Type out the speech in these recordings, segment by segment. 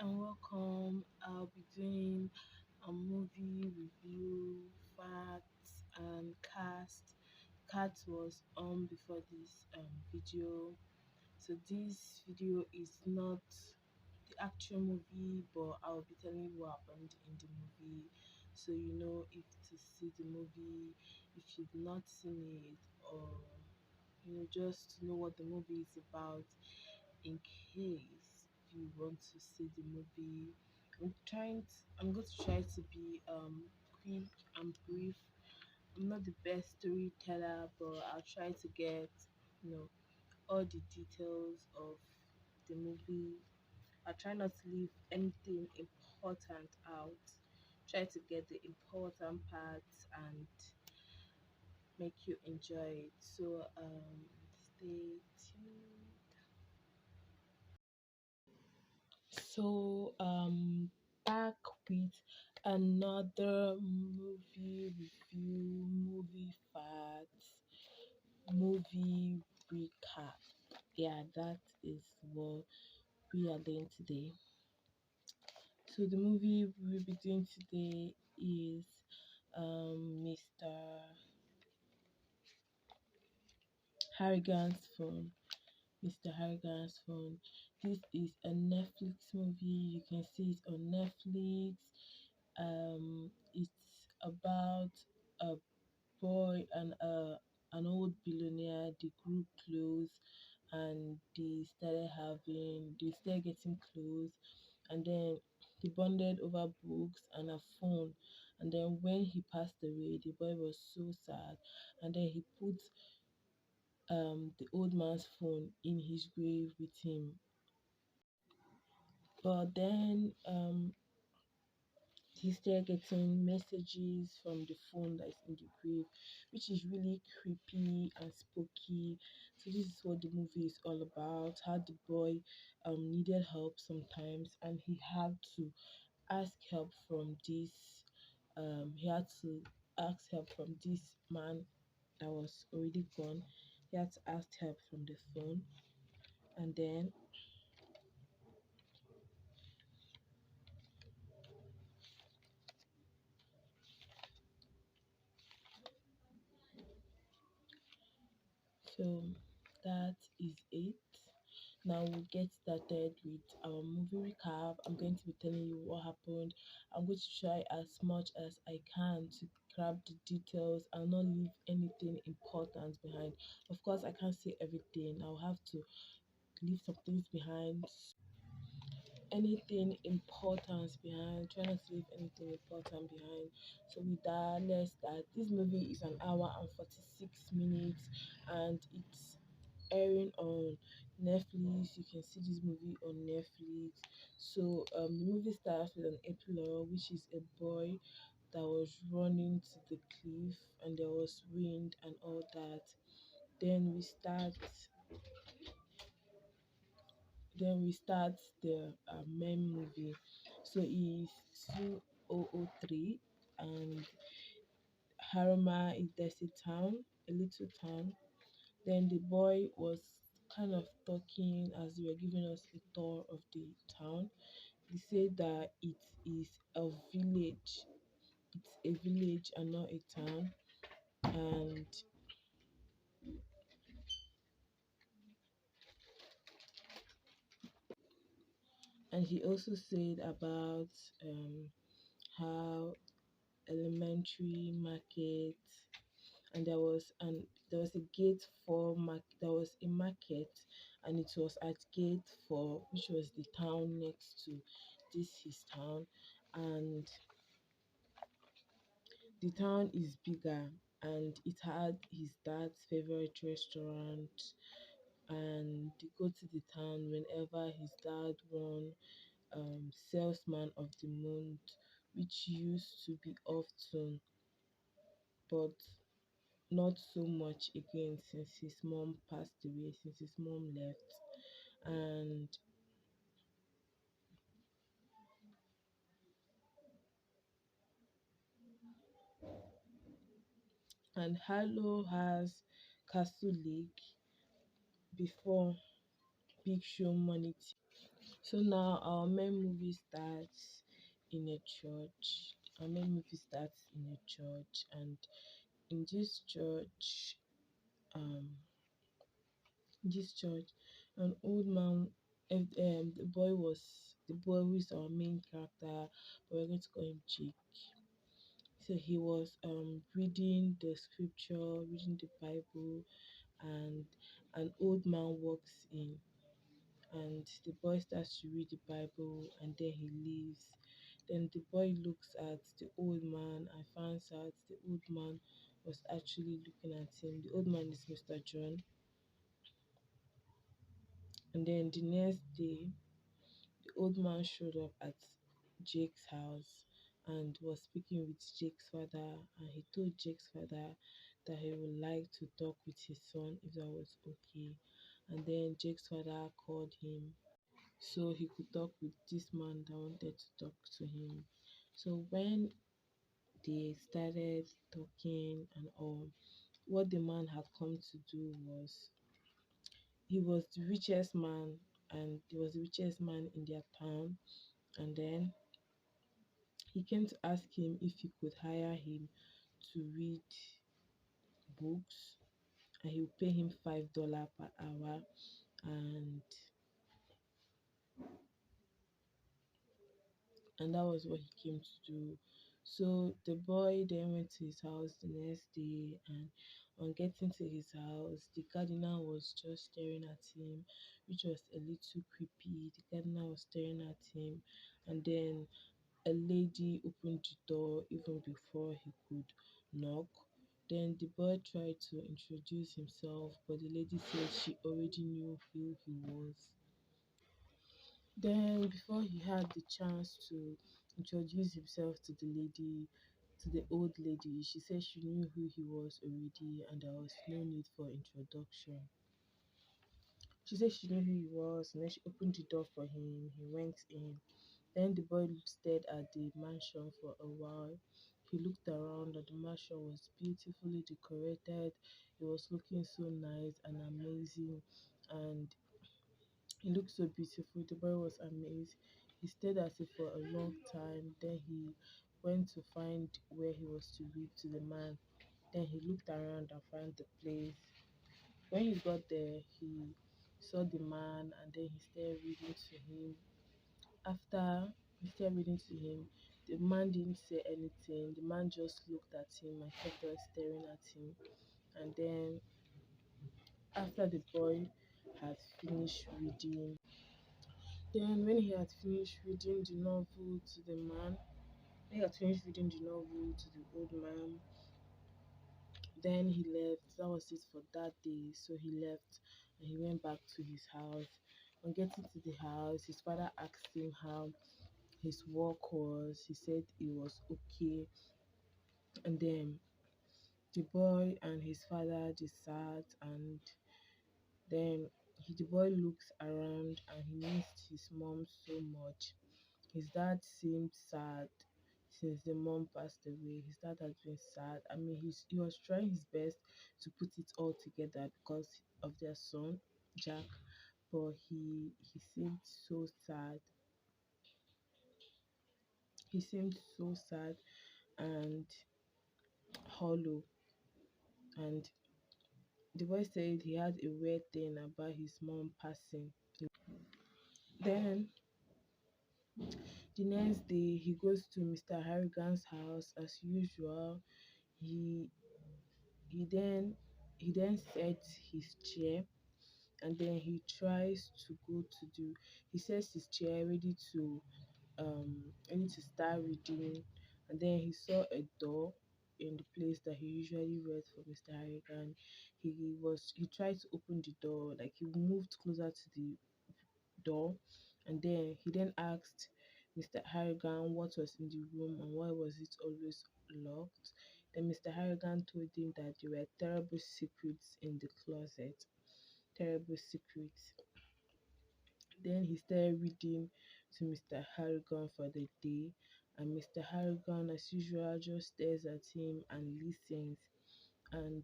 and welcome. I'll be doing a movie review, facts, and cast. Cast was on before this video. So this video is not the actual movie, but I'll be telling you what happened in the movie, so you know if to see the movie, if you've not seen it, or just to know what the movie is about in case you want to see the movie. I'm going to try to be quick and brief. I'm not the best storyteller, but I'll try to get you know all the details of the movie. I try not to leave anything important out. Try to get the important parts and make you enjoy it. So stay tuned. So back with another movie review, movie facts, movie recap. Yeah, that is what we are doing today. So the movie we'll be doing today is Mr. Harrigan's Phone. Mr. Harrigan's Phone. This is a Netflix movie. You can see it on Netflix. It's about a boy and an old billionaire. They grew close, and they started getting close, and then they bonded over books and a phone. And then when he passed away, the boy was so sad, and then he put the old man's phone in his grave with him. But then he started getting messages from the phone that is in the grave, which is really creepy and spooky. So this is what the movie is all about. How the boy needed help sometimes, and ask help from this he had to ask help from this man that was already gone. He had to ask help from the phone, and then so that is it. Now we'll get started with our movie recap. I'm going to be telling you what happened. I'm going to try as much as I can to grab the details and not leave anything important behind. Of course, I can't say everything. I'll have to leave some things behind. Anything important behind. Try not to leave anything important behind. So with that, let's start. This movie is an hour and 46 minutes, and it's airing on Netflix. You can see this movie on Netflix. So the movie starts with an epilogue, which is a boy that was running to the cliff, and there was wind and all that. Then we start. Then we start the main movie. So it's 2003, and Harima is there's a town, a little town. Then the boy was kind of talking as they were giving us a tour of the town. They said that it is a village. It's a village and not a town. And he also said about how elementary market, and there was a gate for there was a market, and it was at gate for, which was the town next to this his town. And the town is bigger, and it had his dad's favorite restaurant, and they go to the town whenever his dad won salesman of the month, which used to be often, but not so much again since his mom passed away, since his mom left. and and Harlow has Castle Lake before Big Show Money. So now our main movie starts in a church. Our main movie starts in a church, and in um, this church, an old man, the boy who is our main character, but we're going to call him Jake. So he was reading the scripture, reading the Bible, and an old man walks in, and the boy starts to read the Bible, and then he leaves. Then the boy looks at the old man and finds out the old man was actually looking at him. The old man is Mr. John. And then the next day, the old man showed up at Jake's house and was speaking with Jake's father, and he told Jake's father that he would like to talk with his son if that was okay. And then Jake's father called him so he could talk with this man that wanted to talk to him. So when they started talking and all, what the man had come to do was he was the richest man, and he was the richest man in their town. And then he came to ask him if he could hire him to read books, and he would pay him $5 per hour. And that was what he came to do. So the boy then went to his house the next day, and on getting to his house, the gardener was just staring at him, which was a little creepy. The gardener was staring at him, and then a lady opened the door even before he could knock. Then the boy tried to introduce himself, but the lady said she already knew who he was. Then, before he had the chance to introduce himself to the old lady, she said she knew who he was already and there was no need for introduction. She said she knew who he was, and then she opened the door for him. He went in. Then the boy stared at the mansion for a while. He looked around and the mansion was beautifully decorated. It was looking so nice and amazing, and it looked so beautiful. The boy was amazed. He stared at it for a long time. Then he went to find where he was to read to the man. Then he looked around and found the place. When he got there, he saw the man and then he started reading to him. After he started reading to him, the man didn't say anything. The man just looked at him and kept on staring at him. And then after the boy had finished reading, then, when he had finished reading the novel to the man, when he had finished reading the novel to the old man, then he left. That was it for that day. So he left and he went back to his house. On getting to the house, his father asked him how his work was. He said it was okay. And then the boy and his father they sat, and then the boy looks around and he missed his mom so much. His dad seemed sad since the mom passed away. His dad has been sad. I mean, he was trying his best to put it all together because of their son, Jack, but he seemed so sad. He seemed so sad and hollow. And the boy said he had a weird thing about his mom passing. Then the next day, he goes to Mr. Harrigan's house as usual. He he then he then sets his chair, and then he tries to go to do he sets his chair ready to start reading, and then he saw a door in the place that he usually read for Mr. Harrigan. He tried to open the door, like he moved closer to the door, and then he then asked Mr. Harrigan what was in the room and why was it always locked. Then Mr. Harrigan told him that there were terrible secrets in the closet. Terrible secrets. Then he started reading to Mr. Harrigan for the day, and Mr. Harrigan, as usual, just stares at him and listens. And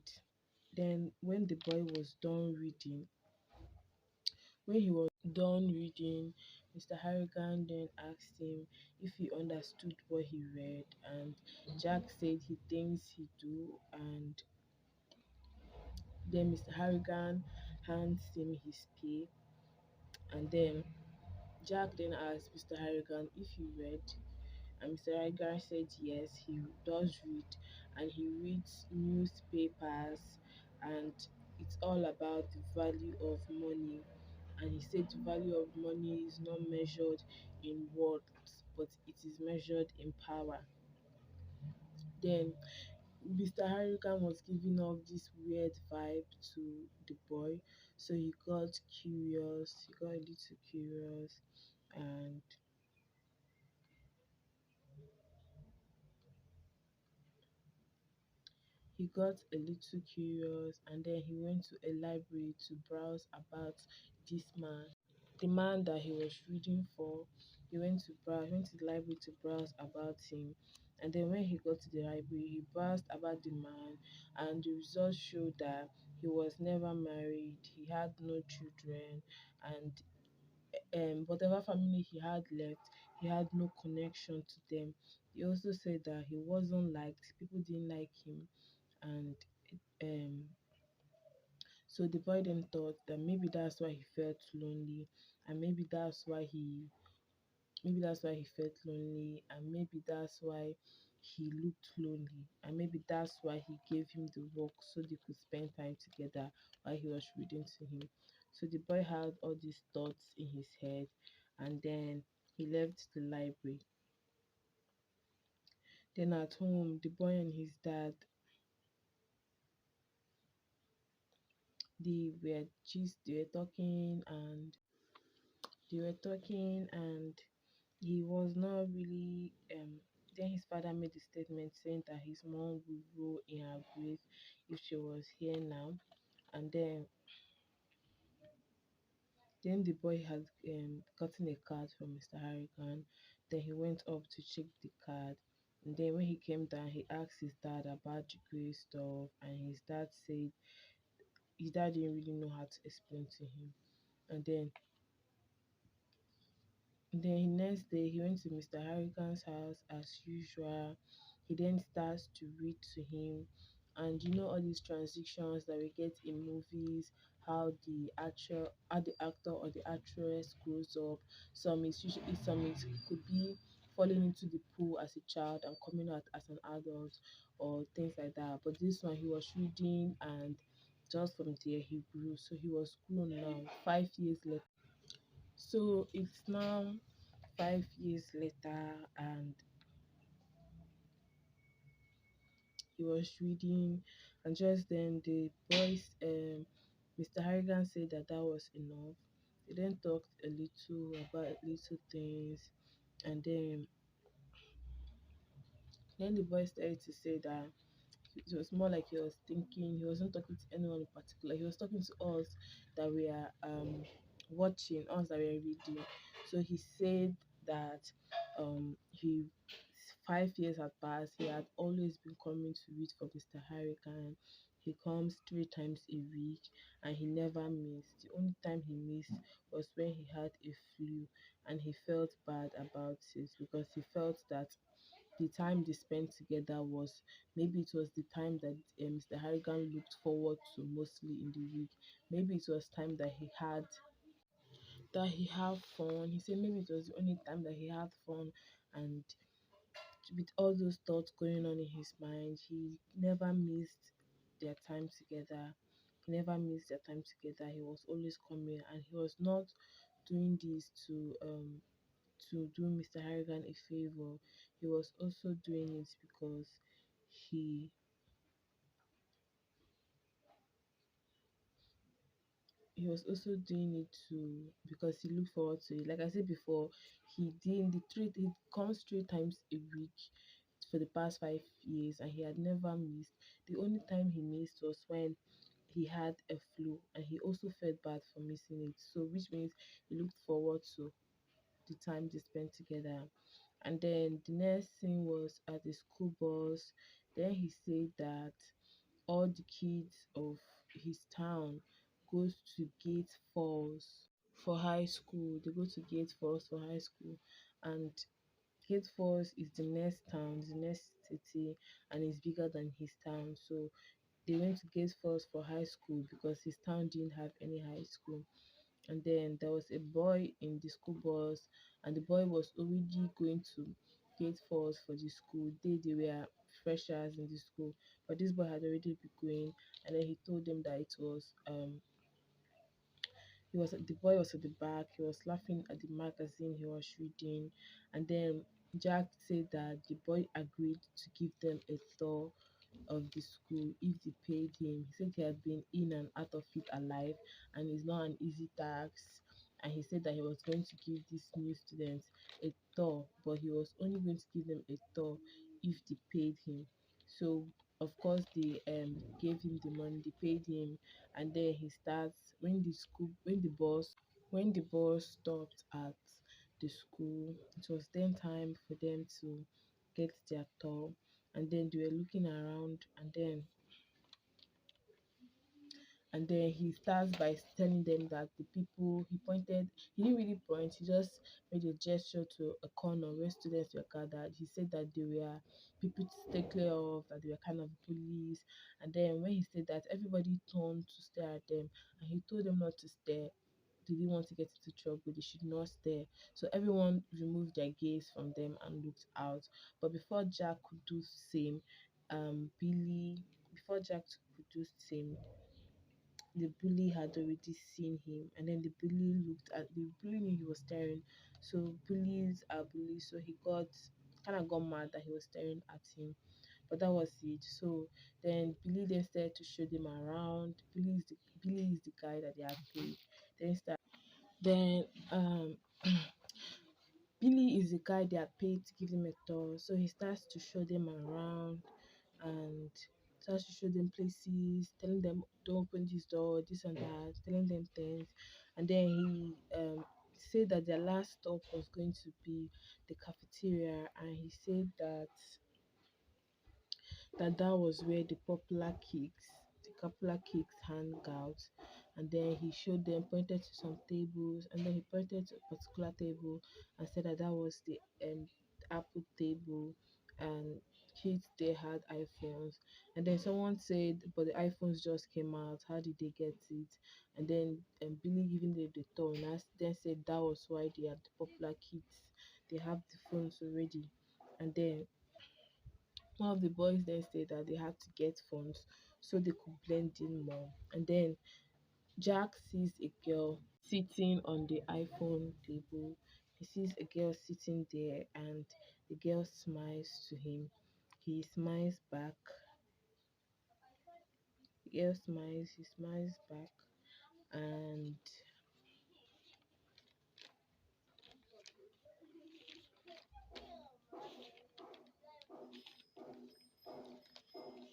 then, when the boy was done reading, when he was done reading, Mr. Harrigan then asked him if he understood what he read, and Jack said he thinks he do, and then Mr. Harrigan hands him his pay, and then Jack then asked Mr. Harrigan if he read, and Mr. Harrigan said yes, he does read, and he reads newspapers, and it's all about the value of money. And he said the value of money is not measured in words, but it is measured in power. Then Mr. Harrigan was giving off this weird vibe to the boy, so he got curious, he got a little curious, and he got a little curious, and then he went to a library to browse about this man, the man that he was reading for. Went to the library to browse about him. And then when he got to the library, he browsed about the man, and the results showed that he was never married, he had no children, and whatever family he had left, he had no connection to them. He also said that he wasn't liked, people didn't like him, and um so the boy then thought that maybe that's why he felt lonely, and maybe that's why he felt lonely, and maybe that's why he looked lonely, and maybe that's why he gave him the work so they could spend time together while he was reading to him. So the boy had all these thoughts in his head, and then he left the library. Then at home, the boy and his dad, they were talking, and he was not really then his father made a statement saying that his mom would roll in her grave if she was here now. And then the boy had gotten a card from Mr. Harrigan. Then he went up to check the card, and then when he came down, he asked his dad about the grave stuff, and his dad didn't really know how to explain to him. And then next day, he went to Mr. Harrigan's house as usual. He then starts to read to him, and you know all these transitions that we get in movies, how the actor or the actress grows up. Some it could be falling into the pool as a child and coming out as an adult, or things like that. But this one, he was reading, and just from there he grew. So he was grown now, 5 years later. So it's now 5 years later, and he was reading, and just then the boys, Mr. Harrigan said that that was enough. They then talked a little about little things, and then the boy started to say that it was more like he was thinking, he wasn't talking to anyone in particular, he was talking to us that we are watching, us that we are reading. So he said that he 5 years had passed, he had always been coming to read for Mr. Harrigan. He comes 3 times a week, and he never missed. The only time he missed was when he had a flu, and he felt bad about it because he felt that the time they spent together was, maybe it was the time that Mr. Harrigan looked forward to mostly in the week. Maybe it was time that he had fun. He said maybe it was the only time that he had fun, and with all those thoughts going on in his mind, he never missed their time together. He never missed their time together. He was always coming, and he was not doing this to do Mr. Harrigan a favor. He was also doing it because he he was also doing it because he looked forward to it. Like I said before, he comes 3 times a week for the past 5 years, and he had never missed. The only time he missed was when he had a flu, and he also felt bad for missing it. So which means he looked forward to the time they spent together. And then the next thing was at the school bus. Then he said that all the kids of his town goes to Gate Falls. for high school. They go to Gate Falls for high school, and Gate Falls is the next town, the next city, and it's bigger than his town. So they went to Gate Falls for high school because his town didn't have any high school. And then there was a boy in the school bus, and the boy was already going to Gate Falls for the school. They were freshers in the school, but this boy had already been going, and then he told them that it was the boy was at the back. He was laughing at the magazine he was reading, and then Jack said that the boy agreed to give them a tour of the school if they paid him. He said he had been in and out of it alive, and it's not an easy task. And he said that he was going to give these new students a tour, but he was only going to give them a tour if they paid him. So of course they gave him the money, they paid him, and then he starts when the bus stopped at the school. It was then time for them to get their tour, and then they were looking around, and then he starts by telling them that the people he pointed, he didn't really point, he just made a gesture to a corner where students were gathered. He said that they were people to stay clear of, that they were kind of bullies. And then when he said that, everybody turned to stare at them, and he told them not to stare. They didn't want to get into trouble, they should not stare. So everyone removed their gaze from them and looked out. But Billy, before Jack could do same, the bully had already seen him, and then the bully knew he was staring. So bullies are bullies, so he got mad that he was staring at him. But that was it. So then Billy then started to show them around. Billy is the guy that they had paid. Then Billy is the guy they had paid to give them a tour. So he starts to show them around, and starts to show them places, telling them don't open this door, this and that, telling them things. And then he said that their last stop was going to be the cafeteria, and he said that was where the popular kids hang out. And then he showed them, pointed to some tables, and then he pointed to a particular table and said that was the Apple table, and kids they had iPhones. And then someone said, but the iPhones just came out. How did they get it? And then Billy giving them the tone, then said that was why they are the popular kids. They have the phones already. And then one of the boys then said that they had to get phones so they could blend in more. And then Jack sees a girl sitting on the iPhone table. He sees a girl sitting there, and the girl smiles to him. He smiles back. The girl smiles, he smiles back, and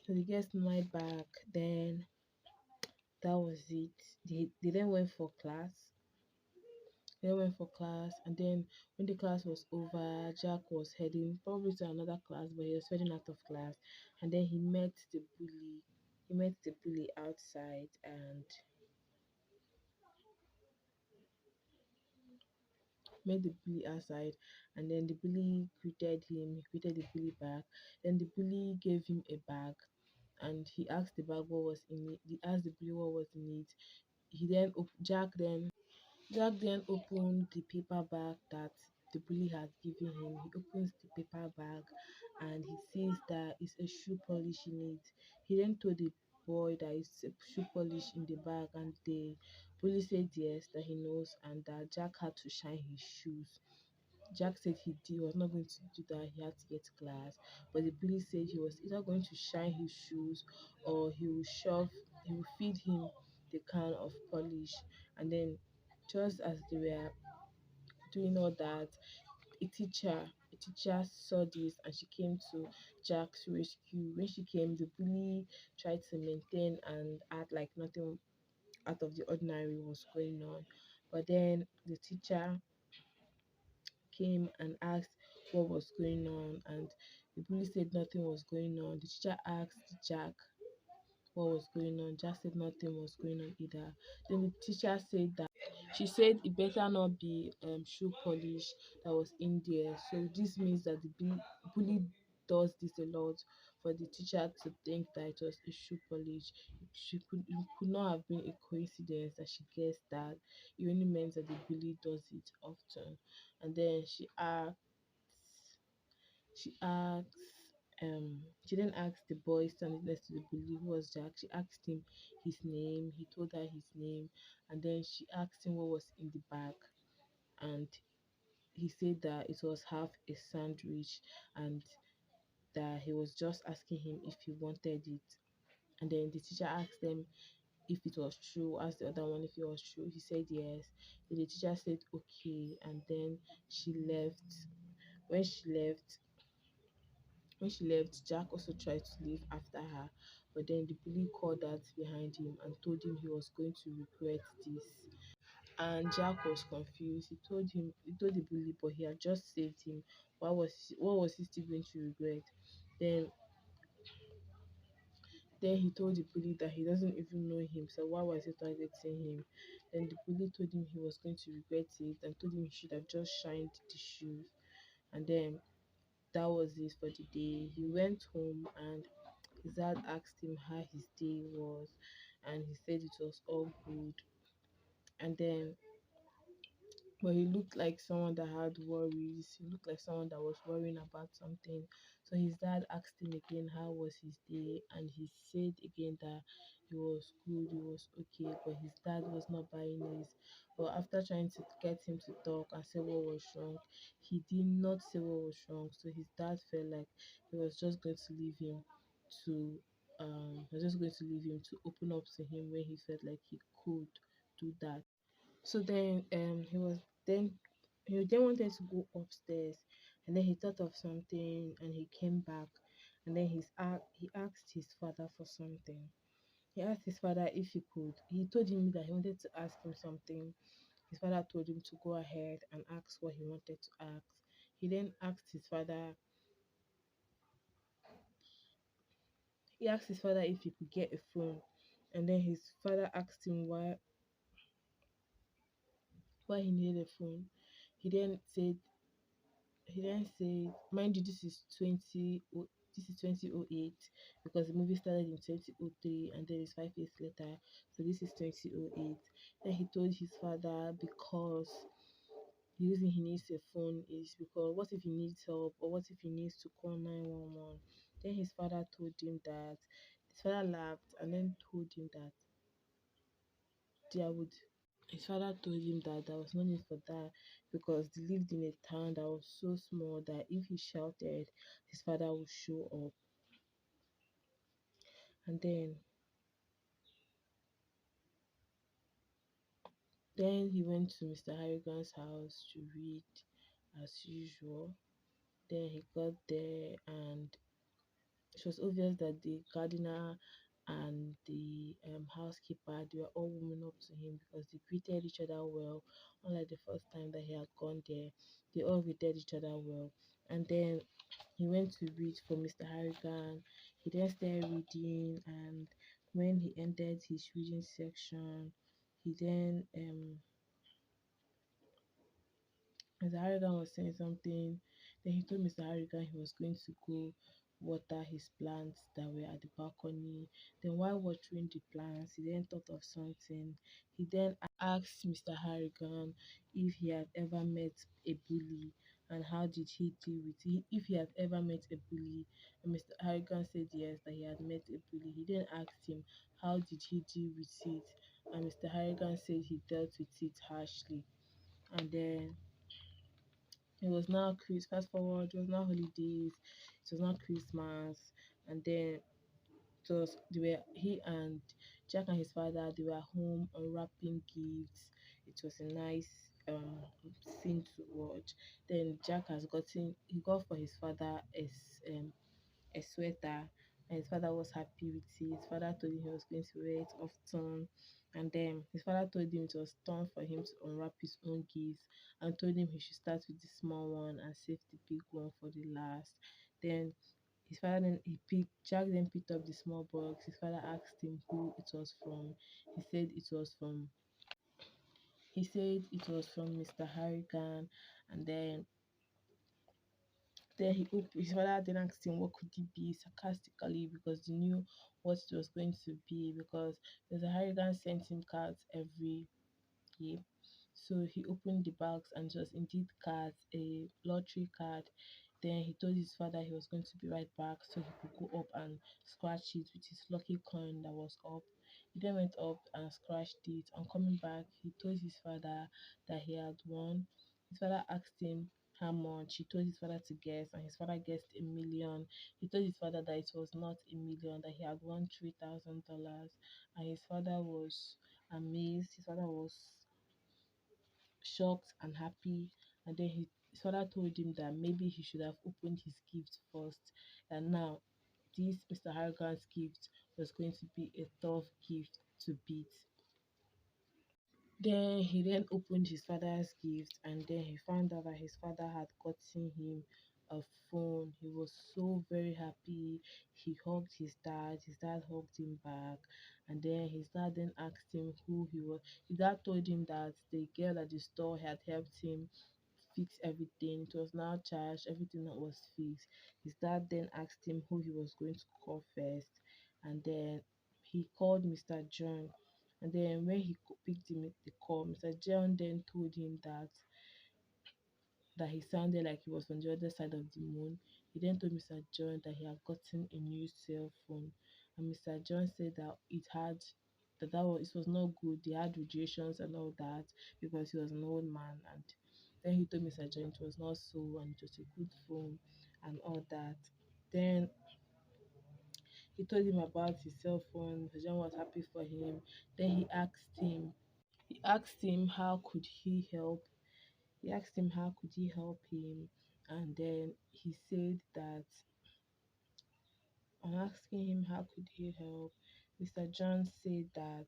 so the girl smiled back. Then that was it. They then went for class. They went for class, and then when the class was over, Jack was heading probably to another class, but he was heading out of class. And then he met the bully. He met the bully outside, and and then the bully greeted him. He greeted the bully back. Then the bully gave him a bag, and he asked the bag what was in it. He asked the bully what was in it. He then Jack then opened the paper bag that the bully had given him. He opens the paper bag, and he sees that it's a shoe polish in it. He then told the boy that it's a shoe polish in the bag, and the bully said yes, that he knows, and that Jack had to shine his shoes. Jack said he was not going to do that, he had to get glass. But the bully said he was either going to shine his shoes, or he will feed him the can of polish. And then just as they were doing all that, a teacher saw this, and she came to Jack's rescue. When she came, the bully tried to maintain and act like nothing out of the ordinary was going on. But then the teacher came and asked what was going on, and the bully said nothing was going on. The teacher asked Jack what was going on. Jack said nothing was going on either. Then the teacher said that She said it better not be shoe polish that was in there. So this means that the bully does this a lot for the teacher to think that it was a shoe polish. It could not have been a coincidence that she guessed that. It only meant that the bully does it often. And then she asked she then asked the boy standing next to the bully, who was Jack. She asked him his name. He told her his name, and then she asked him what was in the bag, and he said that it was half a sandwich, and that he was just asking him if he wanted it. And then the teacher asked them if it was true, asked the other one if it was true. He said yes. Then the teacher said okay, and then she left. When she left, Jack also tried to leave after her, but then the bully called out behind him and told him he was going to regret this. And Jack was confused. He told the bully, but he had just saved him. What was he still going to regret? Then then he told the bully that he doesn't even know him, so why was he targeting him? Then the bully told him he was going to regret it and told him he should have just shined the shoes. And then that was it for the day. He went home and his dad asked him how his day was, and he said it was all good. And then, but he looked like someone that had worries. He looked like someone that was worrying about something. So his dad asked him again how was his day, and he said again that he was good, he was okay, but his dad was not buying this. But after trying to get him to talk and say what was wrong, he did not say what was wrong. So his dad felt like he was just going to leave him to he was just going to leave him to open up to him when he felt like he could do that. So then he then wanted to go upstairs, and then he thought of something and he came back, and then he asked his father for something. He asked his father if he could. He told him that he wanted to ask him something. His father told him to go ahead and ask what he wanted to ask. He then asked his father he asked his father if he could get a phone, and then his father asked him why he needed a phone. He then said mind you, this is 2008 because the movie started in 2003 and then it's 5 years later. So this is 2008. Then he told his father because the reason he needs a phone is because what if he needs help or what if he needs to call 911. Then his father laughed and then told him that there would his father told him that there was no need for that because they lived in a town that was so small that if he shouted, his father would show up. And then he went to Mr. Harrigan's house to read as usual. Then he got there and it was obvious that the gardener and the housekeeper, they were all warming up to him because they greeted each other well. Unlike the first time that he had gone there, they all greeted each other well. And then he went to read for Mr. Harrigan. He then started reading, and when he ended his reading section, he then Mr. Harrigan was saying something. Then he told Mr. Harrigan he was going to go water his plants that were at the balcony. Then while watering the plants, he then thought of something. He then asked Mr. Harrigan if he had ever met a bully and how did he deal with it. If he had ever met a bully, and Mr. Harrigan said yes, that he had met a bully. He then asked him how did he deal with it, and Mr. Harrigan said he dealt with it harshly. And then it was now Chris. Fast forward, it was now holidays. It was now Christmas, and then he and Jack and his father, they were home unwrapping gifts. It was a nice scene to watch. Then Jack he got for his father a sweater, and his father was happy with it. His father told him he was going to wear it often, and then his father told him it was time for him to unwrap his own gifts and told him he should start with the small one and save the big one for the last. Then his father then he picked Jack then picked up the small box. His father asked him who it was from. He said it was from He said it was from Mr. Harrigan, and then his father then asked him what could it be sarcastically because he knew what it was going to be because Mr. Harrigan sent him cards every year. So he opened the bags and it was indeed cards, a lottery card. Then he told his father he was going to be right back so he could go up and scratch it with his lucky coin that was up. He then went up and scratched it. On coming back, he told his father that he had won. His father asked him how much. He told his father to guess, and his father guessed 1 million. He told his father that it was not 1 million, that he had won $3,000, and his father was amazed. His father was shocked and happy. And then his father told him that maybe he should have opened his gift first. And now, this Mr. Harrigan's gift was going to be a tough gift to beat. Then he then opened his father's gift and then he found out that his father had gotten him a phone. He was so very happy. He hugged his dad hugged him back, and then his dad then asked him who he was. His dad told him that the girl at the store had helped him fix everything. It was now charged, everything that was fixed. His dad then asked him who he was going to call first, and then he called Mr. John. And then when he picked the call, Mr. John then told him that he sounded like he was on the other side of the moon. He then told Mr. John that he had gotten a new cell phone, and Mr. John said that it was not good. They had radiations and all that because he was an old man. And then he told Mr. John it was not so, and it was a good phone and all that. Then he told him about his cell phone. Mr. John was happy for him. Then he asked him how could he help. He asked him how could he help him, and then he said that on asking him how could he help, Mr. John said that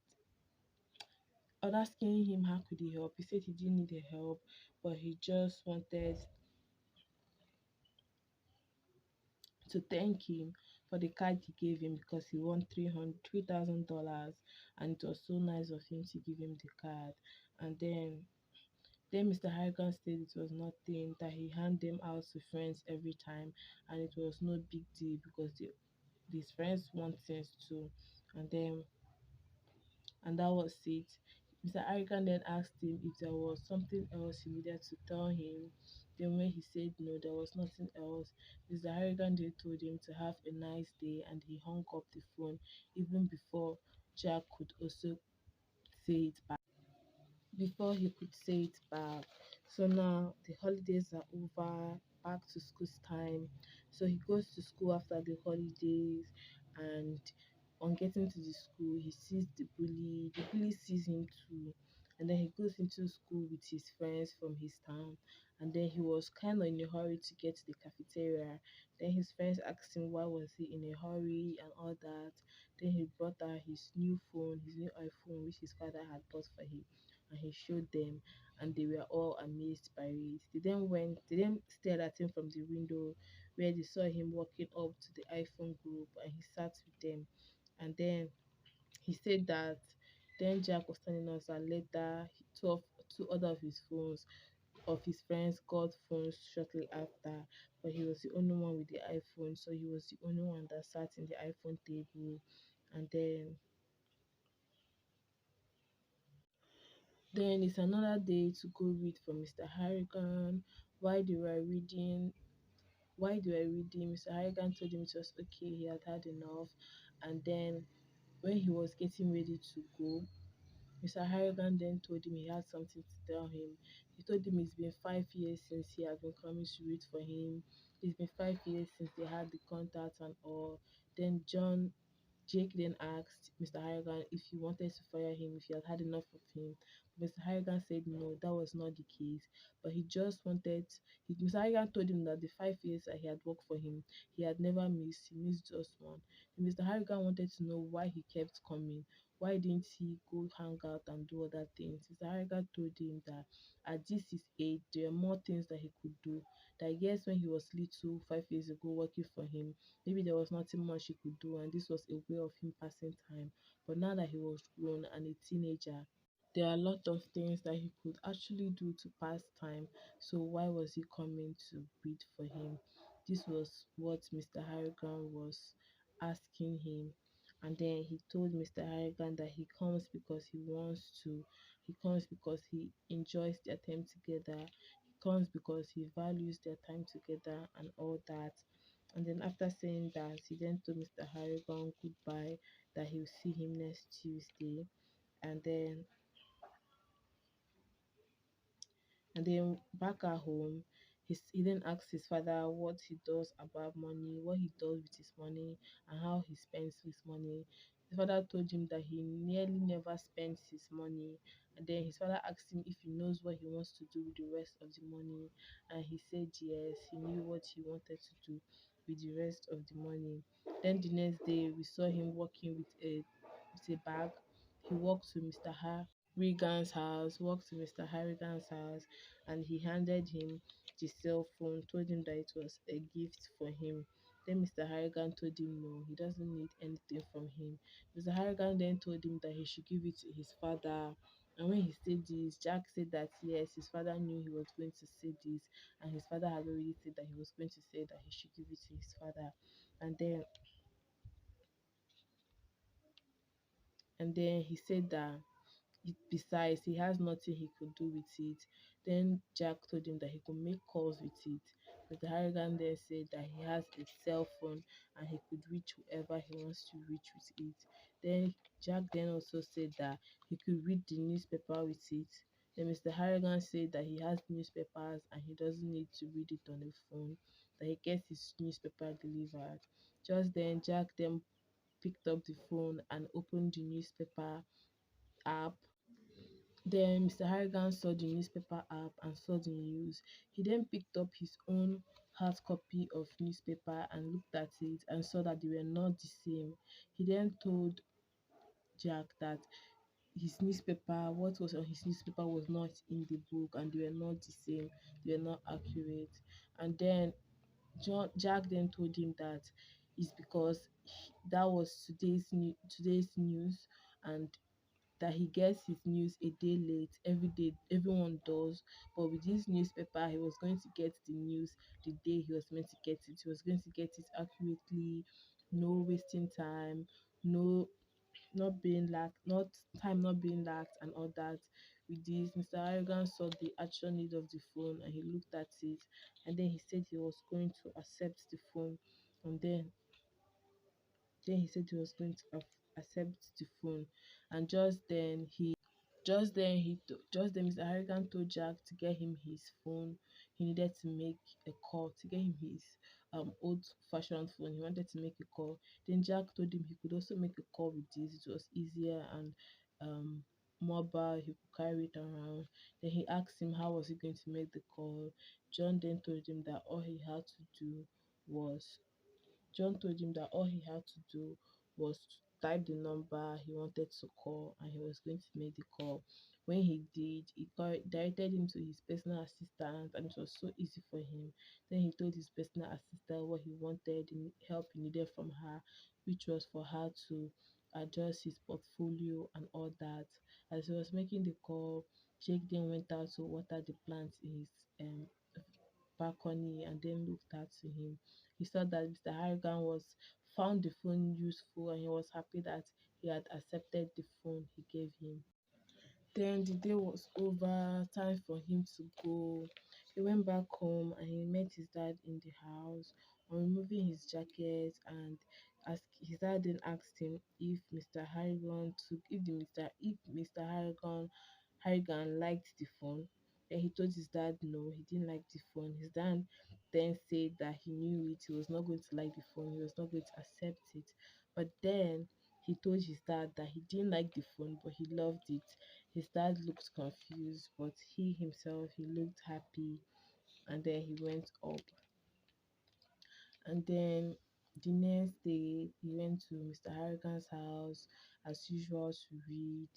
on asking him how could he help, he said he didn't need the help, but he just wanted to thank him for the card he gave him because he won $3,000, and it was so nice of him to give him the card. And then Mr. Harrigan said it was nothing, that he hand them out to friends every time, and it was no big deal because these friends want things too. And then and that was it. Mr. Harrigan then asked him if there was something else he needed to tell him. Then when he said no, there was nothing else. Mr. Harrigan then told him to have a nice day, and he hung up the phone even before he could say it back. So now the holidays are over, back to school's time. So he goes to school after the holidays, and on getting to the school, he sees the bully. The bully sees him too. And then he goes into school with his friends from his town. And then he was kind of in a hurry to get to the cafeteria. Then his friends asked him why was he in a hurry and all that. Then he brought out his new phone, his new iPhone, which his father had bought for him, and he showed them, and they were all amazed by it. They then stared at him from the window where they saw him walking up to the iPhone group, and he sat with them. And then he said that then Jack was telling us that later two other of his friends got phones shortly after, but he was the only one with the iPhone, so he was the only one that sat in the iPhone table. And then it's another day to go read for Mr. Harrigan. While they were reading, Mr. Harrigan told him it was okay, he had had enough. And then when he was getting ready to go, Mr. Harrigan then told him he had something to tell him. He told him it's been 5 years since he had been coming to read for him. It's been 5 years since they had the contact and all. Then Jake then asked Mr. Harrigan if he wanted to fire him, if he had had enough of him. Mr. Harrigan said no, that was not the case. But he just wanted, Mr. Harrigan told him that the 5 years that he had worked for him, he had never missed, he missed just one. And Mr. Harrigan wanted to know why he kept coming. Why didn't he go hang out and do other things? Mr. Harrigan told him that at this his age, there are more things that he could do. That I guess when he was little, 5 years ago, working for him, maybe there was nothing much he could do, and this was a way of him passing time. But now that he was grown and a teenager, There are a lot of things that he could actually do to pass time. So why was he coming to read for him? This was what Mr. Harrigan was asking him. And then he told Mr. Harrigan that he comes because he wants to. He comes because he enjoys their time together. He comes because he values their time together and all that. And then after saying that, he then told Mr. Harrigan goodbye, that he'll see him next Tuesday. And then back at home, he then asks his father what he does about money, what he does with his money, and how he spends his money. His father told him that he nearly never spends his money. And then his father asked him if he knows what he wants to do with the rest of the money. And he said yes, he knew what he wanted to do with the rest of the money. Then the next day, we saw him walking with a bag. He walked to walked to Mr. Harrigan's house, and he handed him the cell phone, told him that it was a gift for him. Then Mr. Harrigan told him no, he doesn't need anything from him. Mr. Harrigan then told him that he should give it to his father. And when he said this, Jack said that yes, his father knew he was going to say this, and his father had already said that he was going to say that he should give it to his father. And then he said that besides, he has nothing he could do with it. Then Jack told him that he could make calls with it. Mr. Harrigan then said that he has a cell phone and he could reach whoever he wants to reach with it. Then Jack then also said that he could read the newspaper with it. Then Mr. Harrigan said that he has newspapers and he doesn't need to read it on a phone, that he gets his newspaper delivered. Just then, Jack then picked up the phone and opened the newspaper app. Then Mr. Harrigan saw the newspaper app and saw the news. He then picked up his own hard copy of newspaper and looked at it and saw that they were not the same. He then told Jack that what was on his newspaper was not in the book and they were not the same, they were not accurate. And then Jack then told him that it's because that was today's news, and that he gets his news a day late. Every day everyone does, but with this newspaper he was going to get the news the day he was meant to get it. He was going to get it accurately, no wasting time, no not being lacked not time not being lacked and all that. With this, Mr. Harrigan saw the actual need of the phone and he looked at it, and then he said he was going to accept the phone. And then he said he was going to accept the phone. And just then Mr. Harrigan told Jack to get him his phone. He needed to make a call to get him his old fashioned phone. He wanted to make a call. Then Jack told him he could also make a call with this. It was easier and um mobile. He could carry it around. Then he asked him how was he going to make the call. John then told him that all he had to do was John told him that all he had to do was to type the number he wanted to call and he was going to make the call. When he did, directed him to his personal assistant and it was so easy for him. Then he told his personal assistant what he wanted and help he needed from her, which was for her to adjust his portfolio and all that. As he was making the call, Jake then went out to water the plants in his balcony and then looked at to him. He saw that Mr. Harrigan was found the phone useful and he was happy that he had accepted the phone he gave him. Then the day was over, time for him to go. He went back home and he met his dad in the house on removing his jacket, and his dad then asked him if Mr. Harrigan liked the phone. Then he told his dad no, he didn't like the phone. His dad then said that he knew it, he was not going to like the phone, he was not going to accept it. But then he told his dad that he didn't like the phone, but he loved it. His dad looked confused, but he himself, he looked happy. And then he went up. And then the next day, he went to Mr. Harrigan's house as usual to read.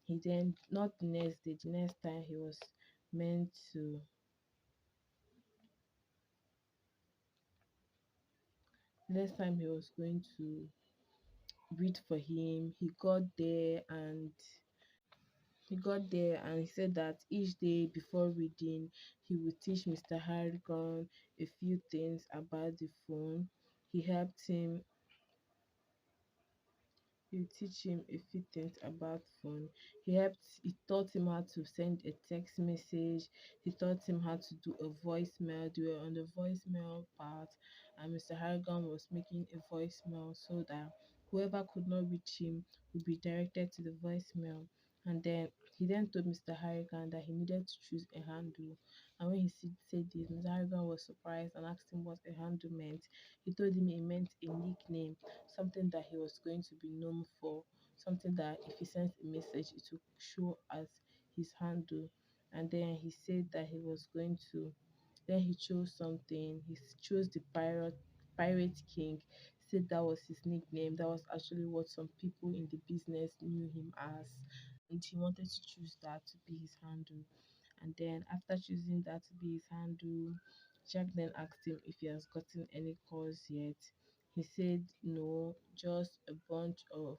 He then, not the next day, the next time he was meant to, the next time he was going to read for him, he got there and He got there and he said that each day before reading, he would teach Mr. Harrigan a few things about the phone. He helped him You teach him a few things about phone. He taught him how to send a text message. He taught him how to do a voicemail. They were on the voicemail part, and Mr. Harrigan was making a voicemail so that whoever could not reach him would be directed to the voicemail. And then he then told Mr. Harrigan that he needed to choose a handle. And when said this, Mr. Harrigan was surprised and asked him what a handle meant. He told him it meant a nickname, something that he was going to be known for, something that if he sends a message, it will show as his handle. And then he said that he was going to, then he chose something. He chose the Pirate King. He said that was his nickname. That was actually what some people in the business knew him as. And he wanted to choose that to be his handle. And then after choosing that to be his handle, Jack then asked him if he has gotten any calls yet. He said no, just a bunch of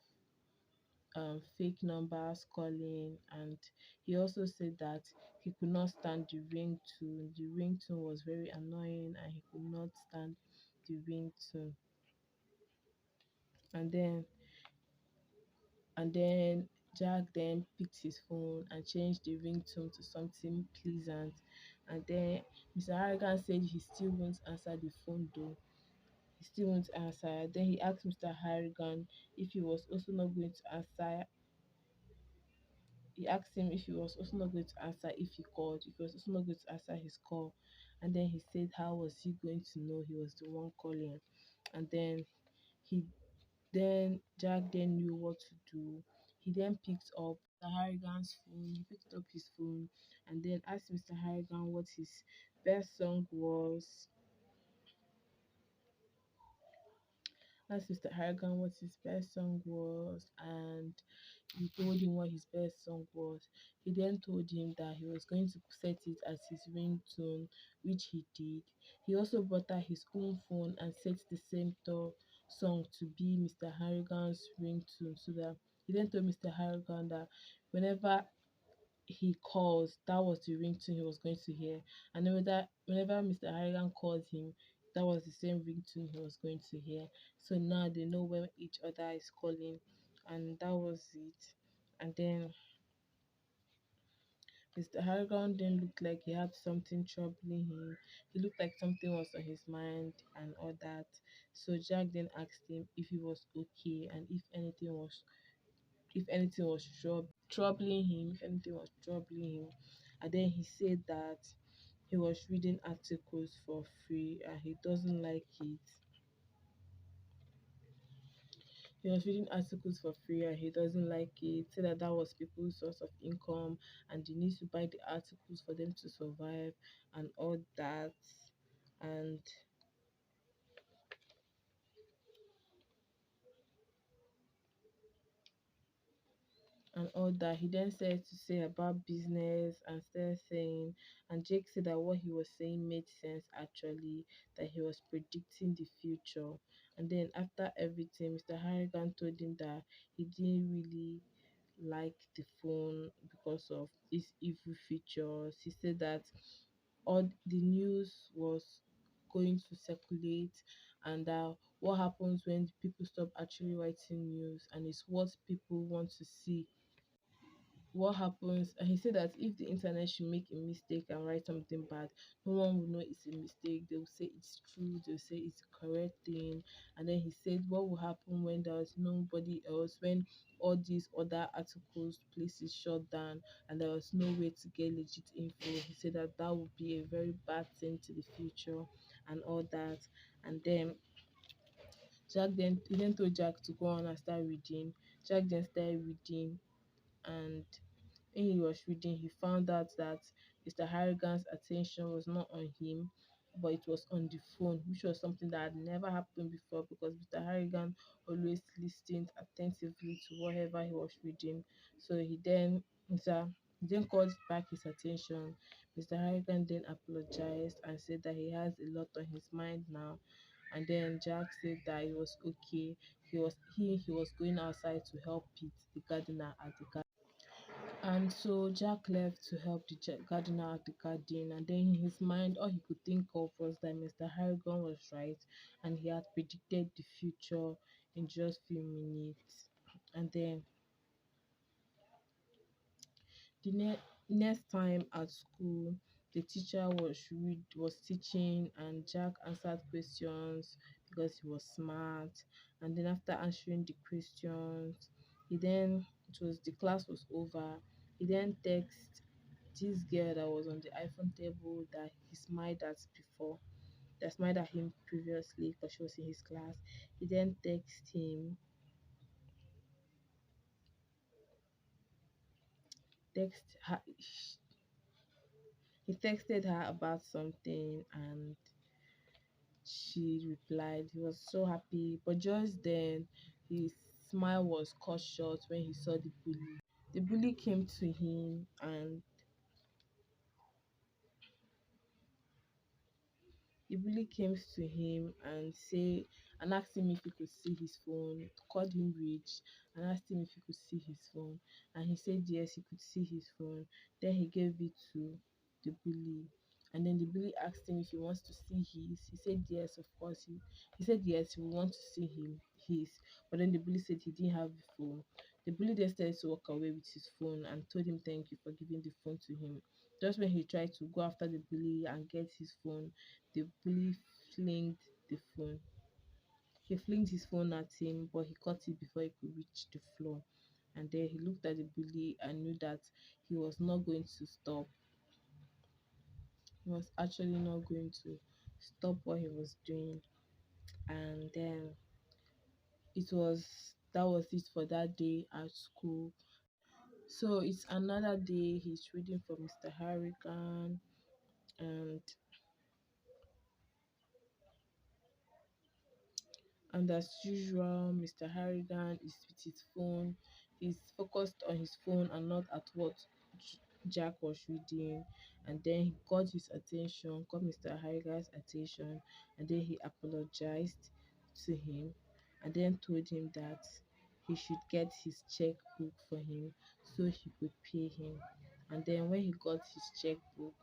fake numbers calling, and he also said that he could not stand the ringtone. The ringtone was very annoying, and he could not stand the ringtone. And then and then Jack then picked his phone and changed the ringtone to something pleasant. And then Mr. Harrigan said he still won't answer the phone though. He still won't answer. Then he asked Mr. Harrigan if he was also not going to answer. He asked him if he was also not going to answer if he called, if he was also not going to answer his call. And then he said, how was he going to know he was the one calling? And then he Jack then knew what to do. He then picked up the Harrigan's phone. He picked up his phone and then asked Mr. Harrigan what his best song was. Asked Mr. Harrigan what his best song was, and he told him what his best song was. He then told him that he was going to set it as his ringtone, which he did. He also brought out his own phone and set the same song to be Mr. Harrigan's ringtone, so that he then told Mr. Harrigan that whenever he calls, that was the ringtone he was going to hear. And then whenever Mr. Harrigan calls him, that was the same ringtone he was going to hear. So now they know when each other is calling, and that was it. And then Mr. Harrigan then looked like he had something troubling him. He looked like something was on his mind and all that. So Jack then asked him if he was okay and if anything was troubling him. And then he said that he was reading articles for free and he doesn't like it. He was reading articles for free and he doesn't like it. Said that that was people's source of income and they need to buy the articles for them to survive and all that. And and all that. He then said to say about business and started saying, and Jake said that what he was saying made sense actually, that he was predicting the future. And then after everything, Mr. Harrigan told him that he didn't really like the phone because of its evil features. He said that all the news was going to circulate and that what happens when people stop actually writing news and it's what people want to see. What happens, and he said that if the internet should make a mistake and write something bad, no one will know it's a mistake. They will say it's true, they'll say it's the correct thing. And then he said what will happen when there's nobody else, when all these other articles places shut down and there was no way to get legit info. He said that that would be a very bad thing to the future and all that. And then he then told Jack to go on and start reading. Jack then started reading, and when he was reading, he found out that Mr. Harrigan's attention was not on him, but it was on the phone, which was something that had never happened before because Mr. Harrigan always listened attentively to whatever he was reading. So he then called back his attention. Mr. Harrigan then apologized and said that he has a lot on his mind now. And then Jack said that it was okay. He was going outside to help Pete, the gardener, at the garden. And so Jack left to help the gardener at the garden, and then in his mind, all he could think of was that Mr. Harrigan was right, and he had predicted the future in just few minutes. And then the next time at school, the teacher was teaching, and Jack answered questions because he was smart. And then after answering the questions, the class was over. He then texted this girl that was on the iPhone table that he smiled at before, that smiled at him previously because she was in his class. He then text her, he texted her about something, and she replied. He was so happy, but just then his smile was cut short when he saw the bully. The bully came to him, and the bully came to him and asked him if he could see his phone, called him rich and asked him if he could see his phone. And he said yes, he could see his phone. Then he gave it to the bully. And then the bully asked him if he wants to see his. He said yes, of course. He said yes, he would want to see his. But then the bully said he didn't have the phone. The bully then started to walk away with his phone and told him thank you for giving the phone to him. Just when he tried to go after the bully and get his phone, the bully flinged the phone. He flinged his phone at him, but he caught it before he could reach the floor. And then he looked at the bully and knew that he was not going to stop. He was actually not going to stop what he was doing. And then that was it for that day at school. So it's another day. He's reading for Mr. Harrigan, and as usual, Mr. Harrigan is with his phone. He's focused on his phone and not at what Jack was reading. And then he got Mr. Harrigan's attention, and then he apologized to him and then told him that he should get his checkbook for him so he could pay him. And then when he got his checkbook,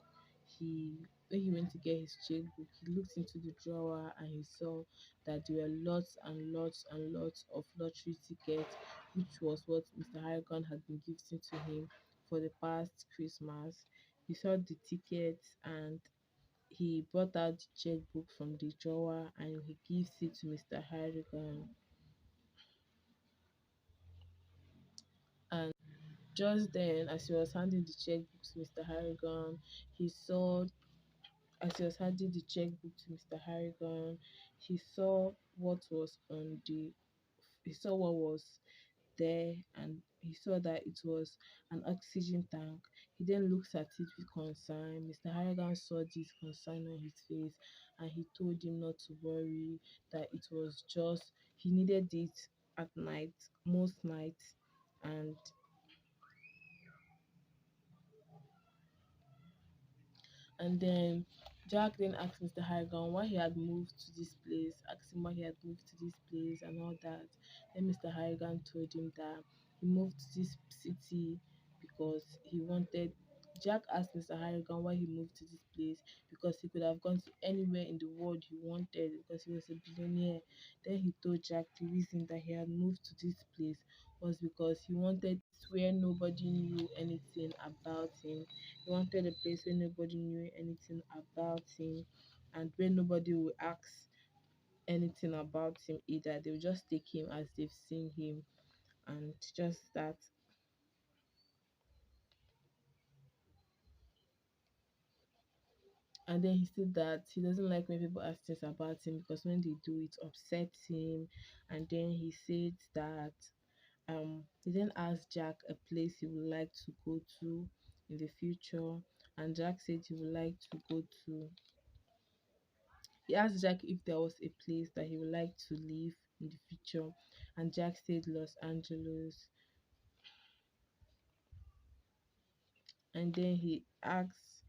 he when he went to get his checkbook, he looked into the drawer and he saw that there were lots and lots and lots of lottery tickets, which was what Mr. Harrigan had been gifting to him for the past Christmas. He saw the tickets and he brought out the checkbook from the drawer and he gives it to Mr. Harrigan. And just then, as he was handing the checkbook to Mr. Harrigan, he saw as he was handing the checkbook to Mr. Harrigan, he saw what was on the he saw what was there, and he saw that it was an oxygen tank. He then looks at it with concern. Mr. Harrigan saw this concern on his face and he told him not to worry, that it was just he needed it at night, most nights. And then Jack then asked Mr. Harrigan why he had moved to this place, asked him why he had moved to this place and all that. Then Mr. Harrigan told him that he moved to this city because he wanted. Jack asked Mr. Harrigan why he moved to this place because he could have gone to anywhere in the world he wanted because he was a billionaire. Then he told Jack the reason that he had moved to this place was because he wanted where nobody knew anything about him. He wanted a place where nobody knew anything about him and where nobody would ask anything about him either. They would just take him as they've seen him and just that. And then he said that he doesn't like when people ask things about him because when they do, it upsets him. And then he said that he then asked Jack a place he would like to go to in the future, and Jack said he would like to go to he asked Jack if there was a place that he would like to live in the future, and Jack said Los Angeles. And then he asked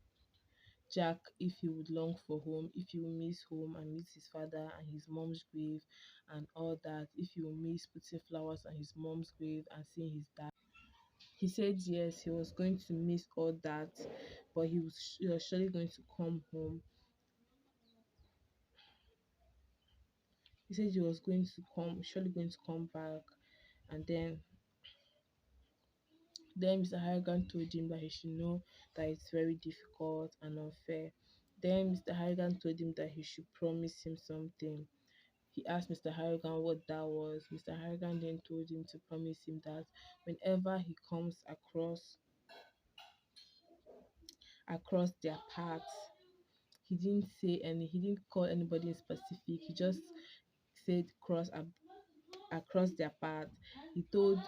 Jack if he would long for home, if he would miss home and miss his father and his mom's grave and all that, if he would miss putting flowers on his mom's grave and seeing his dad. He said yes, he was going to miss all that, but he was surely going to come home. He said he was going to come, surely going to come back. And then Mr. Harrigan told him that he should know that it's very difficult and unfair. Then Mr. Harrigan told him that he should promise him something. He asked Mr. Harrigan what that was. Mr. Harrigan then told him to promise him that whenever he comes across their paths, he didn't call anybody in specific. He just said across their path. He told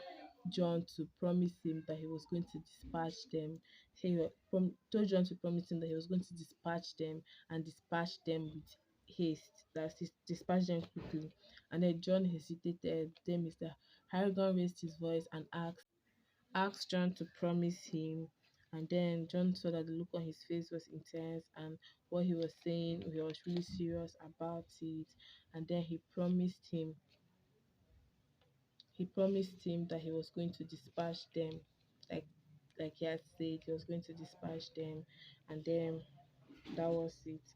John to promise him that he was going to dispatch them. Told John to promise him that he was going to dispatch them and dispatch them with haste. Dispatch them quickly. And then John hesitated. Then Mr. Harrigan raised his voice and asked John to promise him. And then John saw that the look on his face was intense, and what he was saying, he was really serious about it. And then he promised him that he was going to dispatch them, like he had said he was going to dispatch them. And then that was it.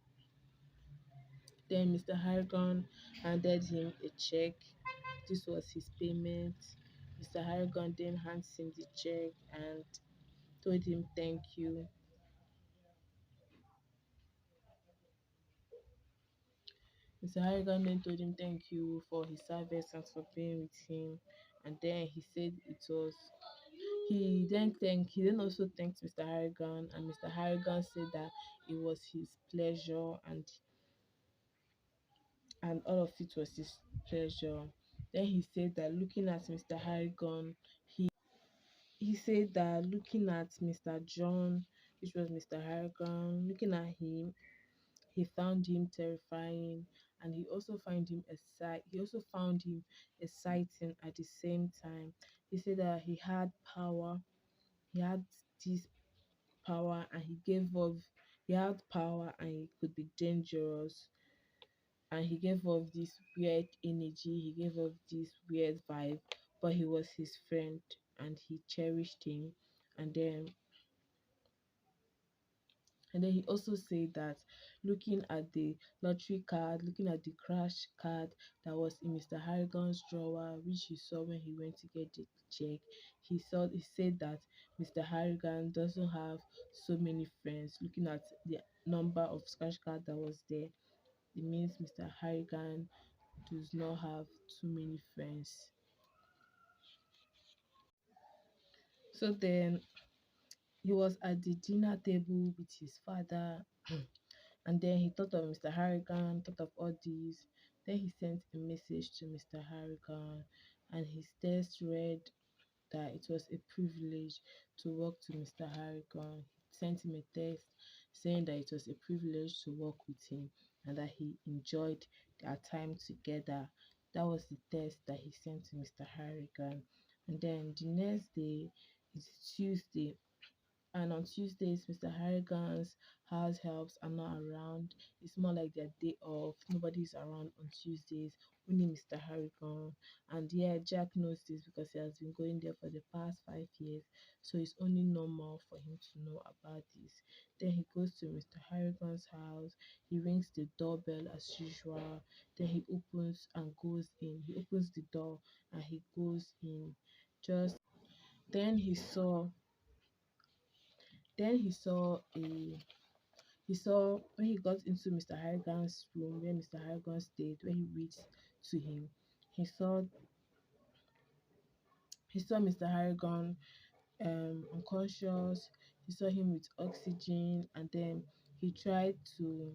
Then Mr. Harrigan handed him a check. This was his payment. Mr. Harrigan then hands him the check and told him thank you. Mr. Harrigan then told him thank you for his service and for being with him. And then he said it was he then also thanked Mr. Harrigan, and Mr. Harrigan said that it was his pleasure, and all of it was his pleasure. Then he said that looking at Mr. Harrigan, he said that looking at Mr. John, which was Mr. Harrigan, looking at him, he found him terrifying, and he also found him exciting at the same time. He said that he had this power, and he had power, and he could be dangerous, and he gave off this weird energy, he gave off this weird vibe, but he was his friend and he cherished him. And then and then he also said that looking at the looking at the crash card that was in Mr. Harrigan's drawer, which he saw when he went to get the check, he said that Mr. Harrigan doesn't have so many friends. Looking at the number of scratch card that was there, it means Mr. Harrigan does not have too many friends. So then he was at the dinner table with his father, and then he thought of Mr. Harrigan, thought of all these. Then he sent a message to Mr. Harrigan, and his text read that it was a privilege to work to Mr. Harrigan. He sent him a text saying that it was a privilege to work with him and that he enjoyed their time together. That was the text that he sent to Mr. Harrigan. And then the next day is Tuesday, and on Tuesdays, Mr. Harrigan's house helps are not around. It's more like their day off. Nobody's around on Tuesdays, only Mr. Harrigan. And yeah, Jack knows this because he has been going there for the past 5 years. So it's only normal for him to know about this. Then he goes to Mr. Harrigan's house. He rings the doorbell as usual. Then he opens and goes in. He opens the door and he goes in. Just then he saw when he got into Mr. Harrigan's room where Mr. Harrigan stayed, when he reached to him, he saw Mr. Harrigan unconscious. He saw him with oxygen, and then he tried to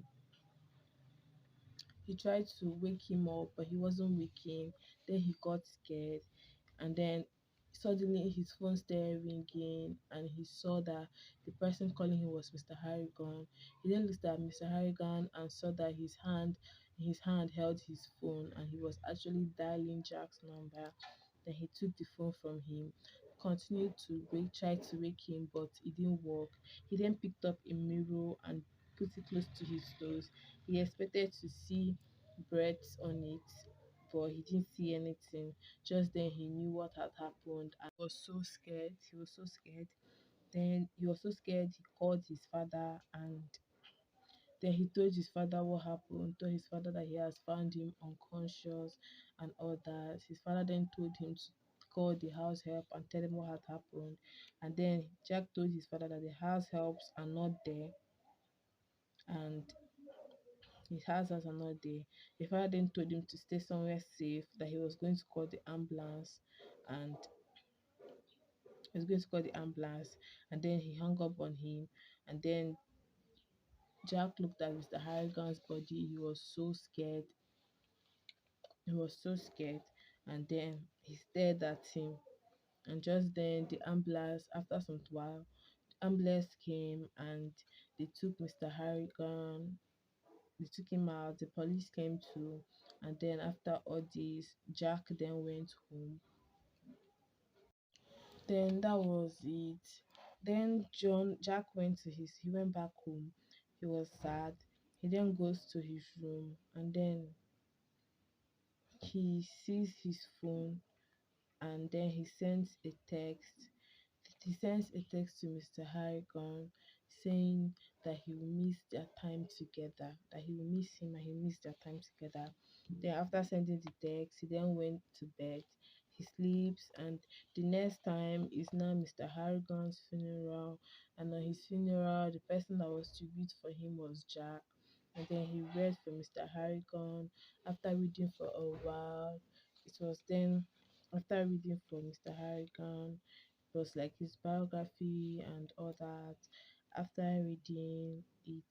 he tried to wake him up, but he wasn't waking. Then he got scared, and then suddenly his phone started ringing, and he saw that the person calling him was Mr. Harrigan. He then looked at Mr. Harrigan and saw that his hand held his phone, and he was actually dialing Jack's number. Then he took the phone from him, continued to tried to wake him, but it didn't work. He then picked up a mirror and put it close to his nose. He expected to see breaths on it, but he didn't see anything. Just then he knew what had happened and was so scared. He was so scared. Then he was so scared he called his father, and then he told his father what happened, told his father that he has found him unconscious and all that. His father then told him to call the house help and tell him what had happened. And then Jack told his father that the house helps are not there, and his houses are not there. The father then told him to stay somewhere safe, that he was going to call the ambulance, and he was going to call the ambulance. And then he hung up on him. And then Jack looked at Mr. Harrigan's body. He was so scared. He was so scared. And then he stared at him. And just then the ambulance, after some while, the ambulance came and they took Mr. Harrigan. They took him out. The police came too. And then after all this, Jack then went home. Then that was it. Then Jack he went back home. He was sad. He then goes to his room, and then he sees his phone, and then he sends a text. He sends a text to Mr. Harrigan saying that he will miss their time together, that he will miss him and he will miss their time together. Then after sending the text, he then went to bed. He sleeps, and the next time is now Mr. Harrigan's funeral. And on his funeral, the person that was to read for him was Jack. And then he read for Mr. Harrigan. After reading for a while, it was then after reading for Mr. Harrigan, it was like his biography and all that. After reading it,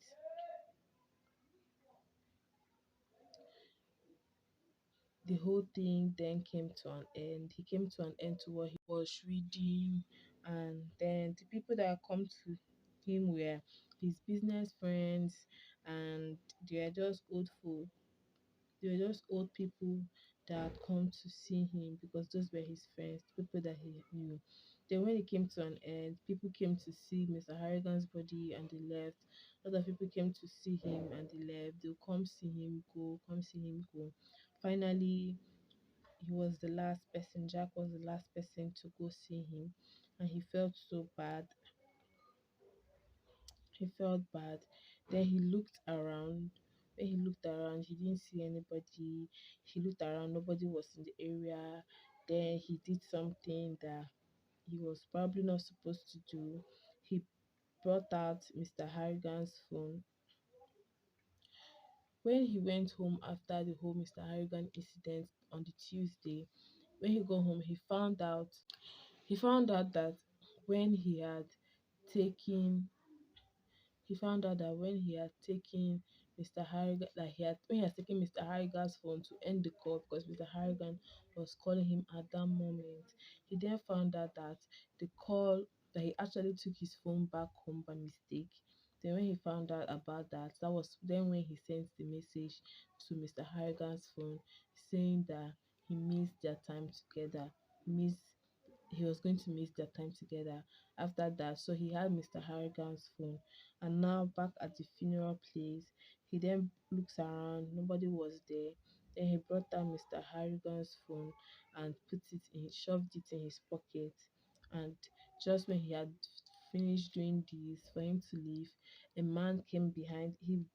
the whole thing then came to an end. He came to an end to what he was reading, and then the people that come to him were his business friends, and they are just old folk. They were just old people that had come to see him because those were his friends, people that he knew. Then when it came to an end, people came to see Mr. Harrigan's body and they left. Other people came to see him and they left. They'll come see him go, come see him go. Finally, he was the last person. Jack was the last person to go see him, and he felt so bad. He felt bad. Then he looked around. When he looked around, he didn't see anybody. He looked around, nobody was in the area. Then he did something that he was probably not supposed to do. He brought out Mr. Harrigan's phone. When he went home after the whole Mr. Harrigan incident on the Tuesday, when he got home, he found out that when he had taken he found out that when he had taken Mr. Harrigan, that he had when he had taken Mr. Harrigan's phone to end the call because Mr. Harrigan was calling him at that moment, he then found out that the call that he actually took his phone back home by mistake. Then when he found out about that, that was then when he sent the message to Mr. Harrigan's phone saying that he missed their time together. Miss he was going to miss their time together after that. So he had Mr. Harrigan's phone. And now back at the funeral place, he then looks around, nobody was there. Then he brought out Mr. Harrigan's phone and shoved it in his pocket. And just when he had finished doing this for him to leave, a man came behind him.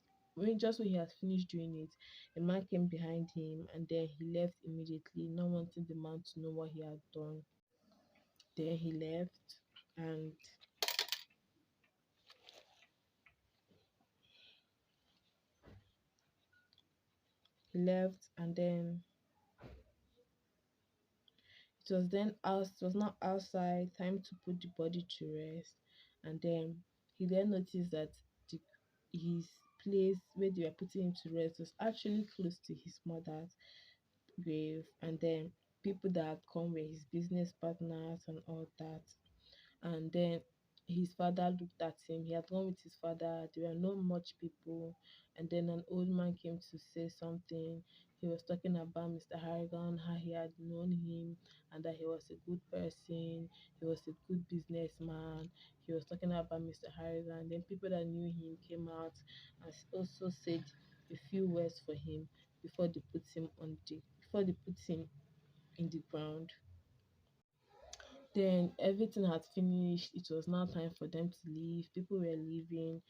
Just when he had finished doing it, a man came behind him and then he left immediately, not wanting the man to know what he had done. Then and he left, and then it was not outside, time to put the body to rest. And then he then noticed that the, his place where they were putting him to rest was actually close to his mother's grave. And then people that had come were his business partners and all that. And then his father looked at him. He had gone with his father. There were not much people. And then an old man came to say something. He was talking about Mr. Harrigan, how he had known him, and that he was a good person. He was a good businessman. He was talking about Mr. Harrigan. Then people that knew him came out and also said a few words for him before they put him in the ground. Then everything had finished. It was now time for them to leave. People were leaving.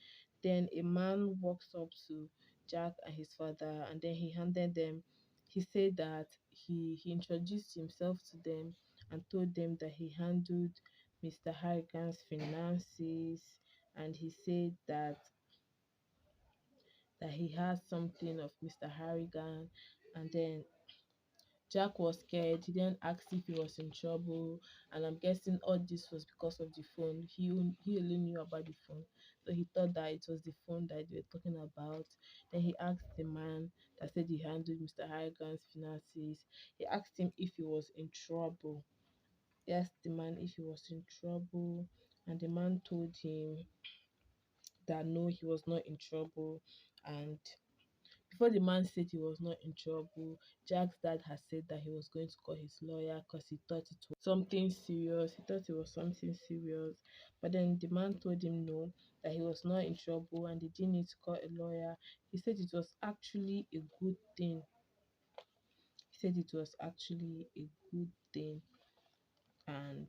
Then a man walks up to Jack and his father, and then he handed them. He said that he introduced himself to them and told them that he handled Mr. Harrigan's finances, and he said that he had something of Mr. Harrigan, and then Jack was scared. He then asked if he was in trouble, and I'm guessing all this was because of the phone. He only knew about the phone, so he thought that it was the phone that they were talking about. Then he asked the man that said he handled Mr. Harrigan's finances. He asked him if he was in trouble. He asked the man if he was in trouble, and the man told him that no, he was not in trouble, and before the man said he was not in trouble, Jack's dad had said that he was going to call his lawyer because he thought it was something serious. He thought it was something serious. But then the man told him no, that he was not in trouble and they didn't need to call a lawyer. He said it was actually a good thing. He said it was actually a good thing. And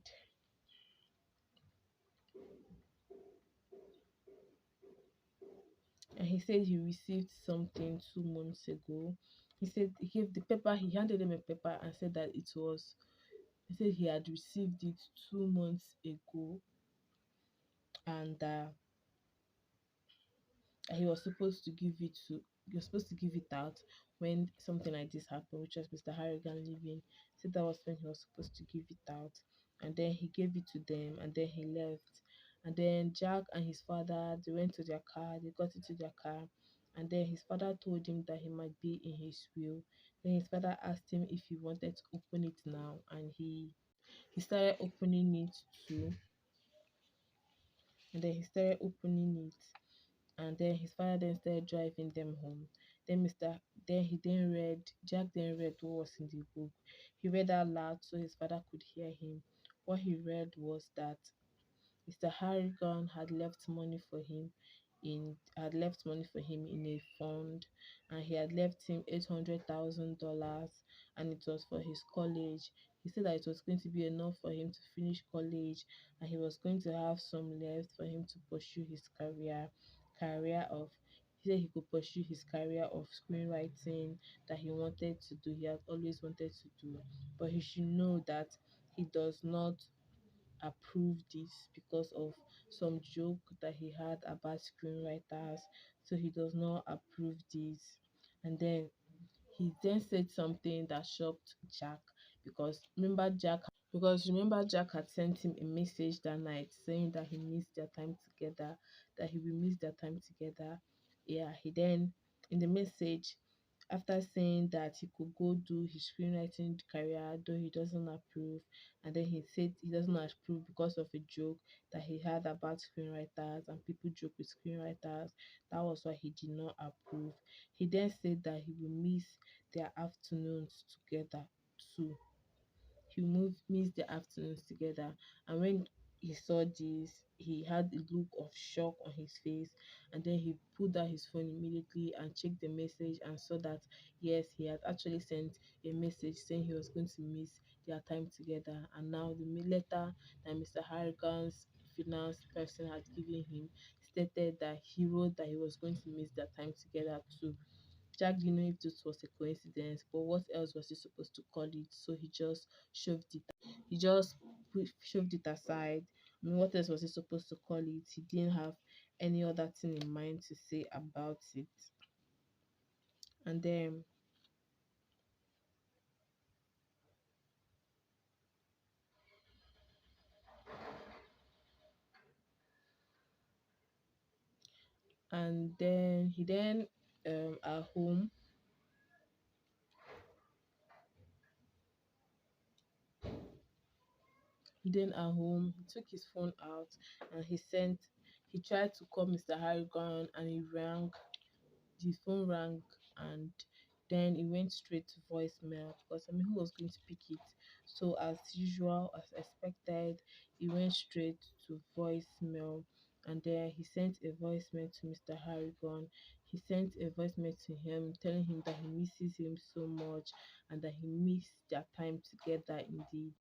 and he said he received something 2 months ago. He said he gave the paper, he handed him a paper and said that it was he said he had received it 2 months ago, and he was supposed to give it to he was supposed to give it out when something like this happened, which was Mr. Harrigan leaving. Said that was when he was supposed to give it out, and then he gave it to them, and then he left. And then Jack and his father, they went to their car, they got into their car, and then his father told him that he might be in his will. Then his father asked him if he wanted to open it now, and he started opening it too, and then he started opening it, and then his father then started driving them home. Then Mr. Then he then read Jack then read what was in the book. He read out loud so his father could hear him. What he read was that Mr. Harrigan had left money for him in a fund, and he had left him $800,000, and it was for his college. He said that it was going to be enough for him to finish college, and he was going to have some left for him to pursue his career of he said he could pursue his career of screenwriting that he wanted to do. He had always wanted to do, but he should know that he does not approve this because of some joke that he had about screenwriters. So he does not approve this. And then he then said something that shocked Jack, because remember Jack had sent him a message that night saying that he missed their time together, that he will miss their time together. Yeah, he then in the message, after saying that he could go do his screenwriting career, though he doesn't approve, and then he said he doesn't approve because of a joke that he had about screenwriters and people joke with screenwriters. That was why he did not approve. He then said that he will miss their afternoons together too. He missed the afternoons together. And when he saw this, he had a look of shock on his face, and then he pulled out his phone immediately and checked the message and saw that yes, he had actually sent a message saying he was going to miss their time together. And now the letter that Mr. Harrigan's finance person had given him stated that he wrote that he was going to miss their time together too. Jack didn't know if this was a coincidence, but what else was he supposed to call it? So he just shoved it aside. I mean, what else was he supposed to call it? He didn't have any other thing in mind to say about it. And then he then at home he took his phone out and he tried to call Mr. Harrigan, and his phone rang, and then it went straight to voicemail, because I mean, who was going to pick it? So as usual, as expected, it went straight to voicemail, and then he sent a voicemail to Mr. Harrigan. He sent a voicemail to him telling him that he misses him so much and that he missed their time together indeed.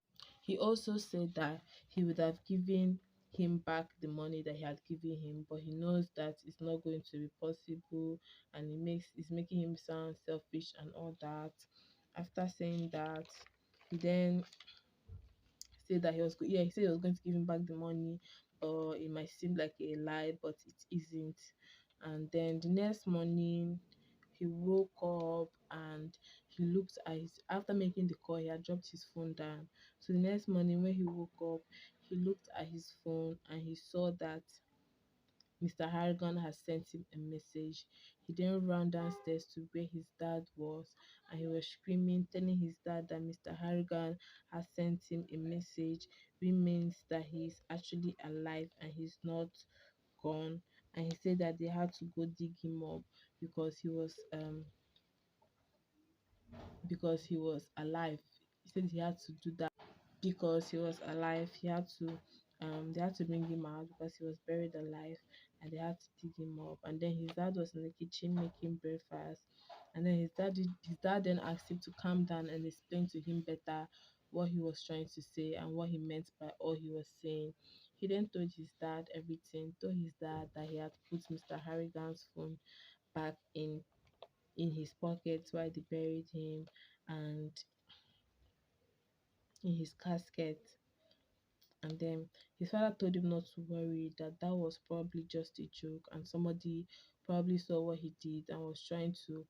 He also said that he would have given him back the money that he had given him, but he knows that it's not going to be possible, and it's making him sound selfish and all that. After saying that, he then said that he said he was going to give him back the money, but it might seem like a lie, but it isn't. And then the next morning, he woke up and he looked at his after making the call, he had dropped his phone down. So the next morning when he woke up, he looked at his phone and he saw that Mr. Harrigan had sent him a message. He then ran downstairs to where his dad was, and he was screaming, telling his dad that Mr. Harrigan had sent him a message, which means that he's actually alive and he's not gone. And he said that they had to go dig him up because he was alive. He said he had to do that because he was alive. They had to bring him out because he was buried alive, and they had to dig him up. And then his dad was in the kitchen making breakfast, and then his dad then asked him to calm down and explain to him better what he was trying to say and what he meant by all he was saying. He then told his dad everything, told his dad that he had put Mr. Harrigan's phone back in his pocket while they buried him, and in his casket. And then his father told him not to worry, that that was probably just a joke, and somebody probably saw what he did and was trying to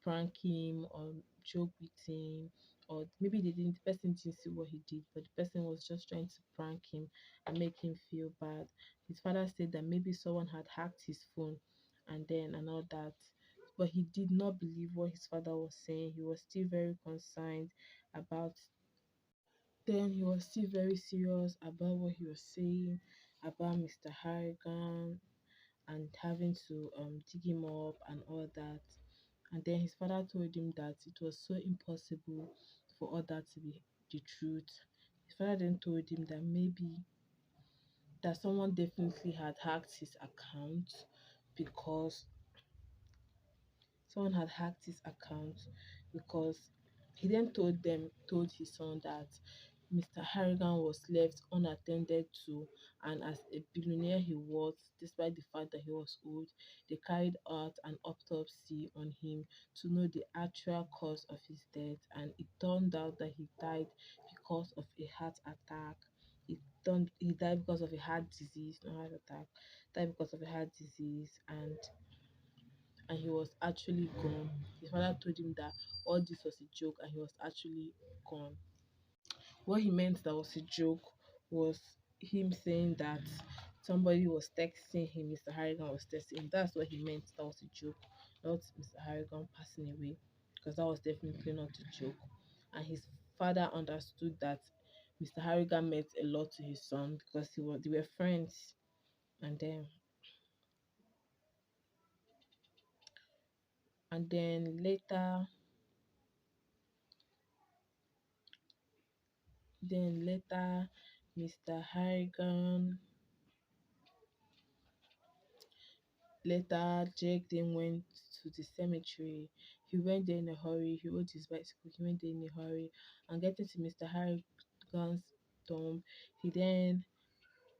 prank him or joke with him, or maybe the person didn't see what he did, but the person was just trying to prank him and make him feel bad. His father said that maybe someone had hacked his phone and all that, but he did not believe what his father was saying. He was still very concerned about then he was still very serious about what he was saying about Mr. Harrigan and having to dig him up and all that. And then his father told him that it was so impossible for all that to be the truth. His father then told him that maybe that someone definitely had hacked his account because someone had hacked his account because he then told his son that Mr. Harrigan was left unattended to, and as a billionaire he was, despite the fact that he was old, they carried out an autopsy on him to know the actual cause of his death, and it turned out that he died because of a heart attack. He died because of a heart disease, not heart attack, died because of a heart disease, and he was actually gone. His father told him that all this was a joke and he was actually gone. What he meant that was a joke was him saying that somebody was texting him, Mr. Harrigan was texting him. That's what he meant that was a joke, not Mr. Harrigan passing away, because that was definitely not a joke. And his father understood that Mr. Harrigan meant a lot to his son because they were friends. And then later, Mr. Harrigan later Jake then went to the cemetery. He went there in a hurry. He rode his bicycle. He went there in a hurry. And getting to Mr. Harrigan's tomb, he then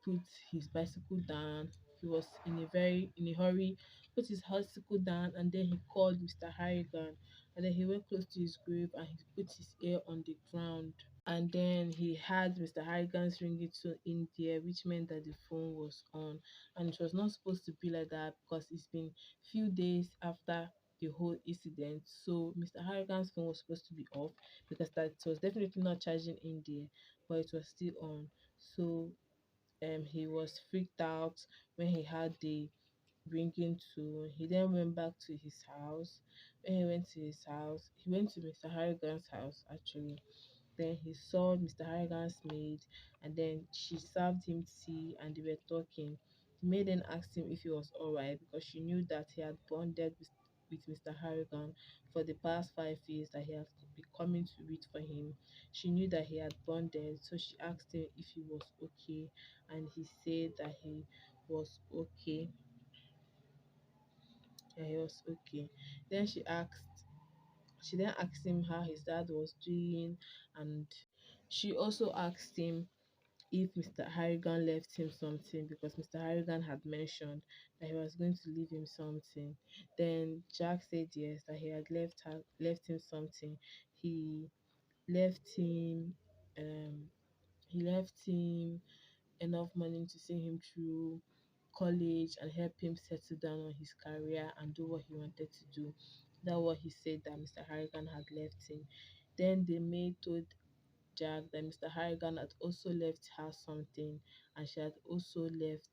put his bicycle down. He was in a hurry, put his bicycle down, and then he called Mr. Harrigan. And then he went close to his grave and he put his ear on the ground. And then he had Mr. Harrigan's ringing tone in there, which meant that the phone was on. And it was not supposed to be like that because it's been few days after the whole incident. So Mr. Harrigan's phone was supposed to be off because that it was definitely not charging in there, but it was still on. So he was freaked out when he had the ringing tone. He then went back to his house. When he went to his house, he went to Mr. Harrigan's house actually. Then he saw Mr. Harrigan's maid, and then she served him tea and they were talking. The maid then asked him if he was alright because she knew that he had bonded with Mr. Harrigan for the past 5 years that he had been coming to read for him. She knew that he had bonded, so she asked him if he was okay, and he said that he was okay. Yeah, he was okay. Then she then asked him how his dad was doing, and she also asked him if Mr. Harrigan left him something, because Mr. Harrigan had mentioned that he was going to leave him something. Then Jack said yes, that he had left him something. He left him um he left him enough money to see him through college and help him settle down on his career and do what he wanted to do. That what he said that Mr. Harrigan had left him. Then the maid told Jack that Mr. Harrigan had also left her something, and she had also left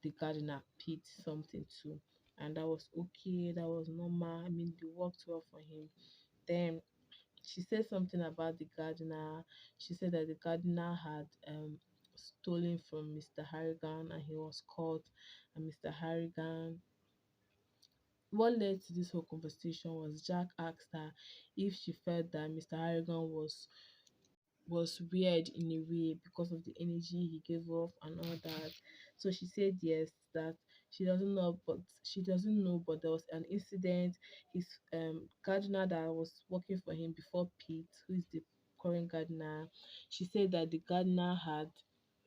the gardener Pete something too. And that was okay, that was normal. I mean, they worked well for him. Then she said something about the gardener. She said that the gardener had stolen from Mr. Harrigan and he was caught. And Mr. Harrigan, what led to this whole conversation was Jack asked her if she felt that Mr. Harrigan was weird in a way because of the energy he gave off and all that. So she said yes, that she doesn't know, but there was an incident. His gardener that was working for him before Pete, who is the current gardener, she said that the gardener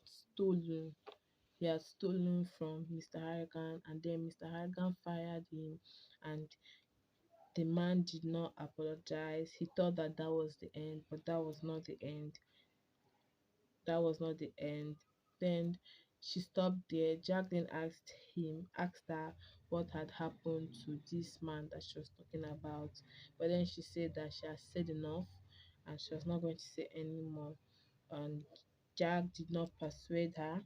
stolen had stolen from Mr. Harrigan, and then Mr. Harrigan fired him, and the man did not apologize. He thought that that was the end, but that was not the end. That was not the end. Then she stopped there. Jack then asked her what had happened to this man that she was talking about. But then she said that she had said enough and she was not going to say anymore. And Jack did not persuade her.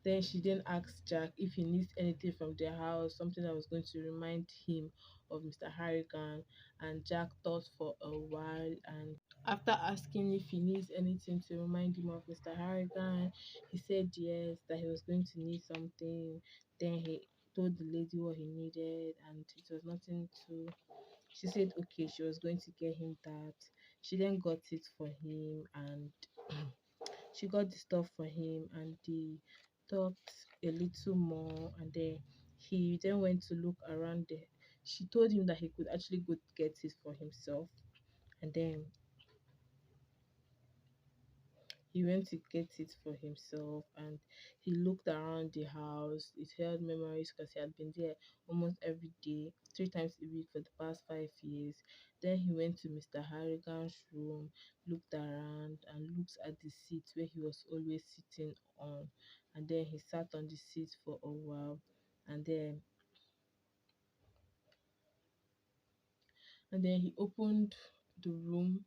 Then she then asked Jack if he needs anything from their house, something that was going to remind him of Mr. Harrigan. And Jack thought for a while, and after asking if he needs anything to remind him of Mr. Harrigan, he said yes, that he was going to need something. Then he told the lady what he needed, and it was nothing too. She said okay, she was going to get him that. She then got it for him, and she got the stuff for him, and they talked a little more, and then he then went to look around there. She told him that he could actually go get it for himself, and then he went to get it for himself, and he looked around the house. It held memories because he had been there almost every day, 3 times a week for the past 5 years. Then he went to Mr. Harrigan's room, looked around, and looked at the seat where he was always sitting on. And then he sat on the seat for a while, and then the room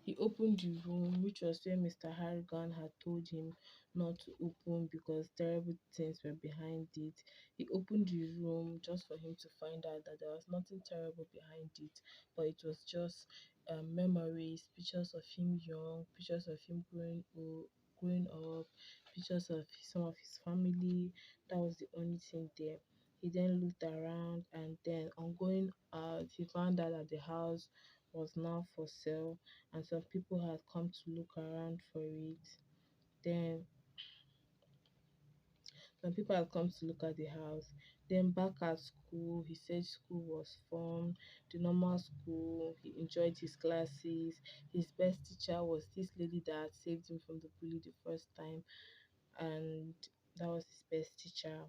he opened the room, which was where Mr. Harrigan had told him not to open because terrible things were behind it. He opened the room just for him to find out that there was nothing terrible behind it, but it was just memories, pictures of him young, pictures of him growing up, pictures of some of his family. That was the only thing there. He then looked around, and then on going out, he found out that the house was now for sale and some people had come to look around for it. Then some people had come to look at the house. Then back at school, he said school was fun, the normal school. He enjoyed his classes. His best teacher was this lady that had saved him from the bully the first time, and that was his best teacher.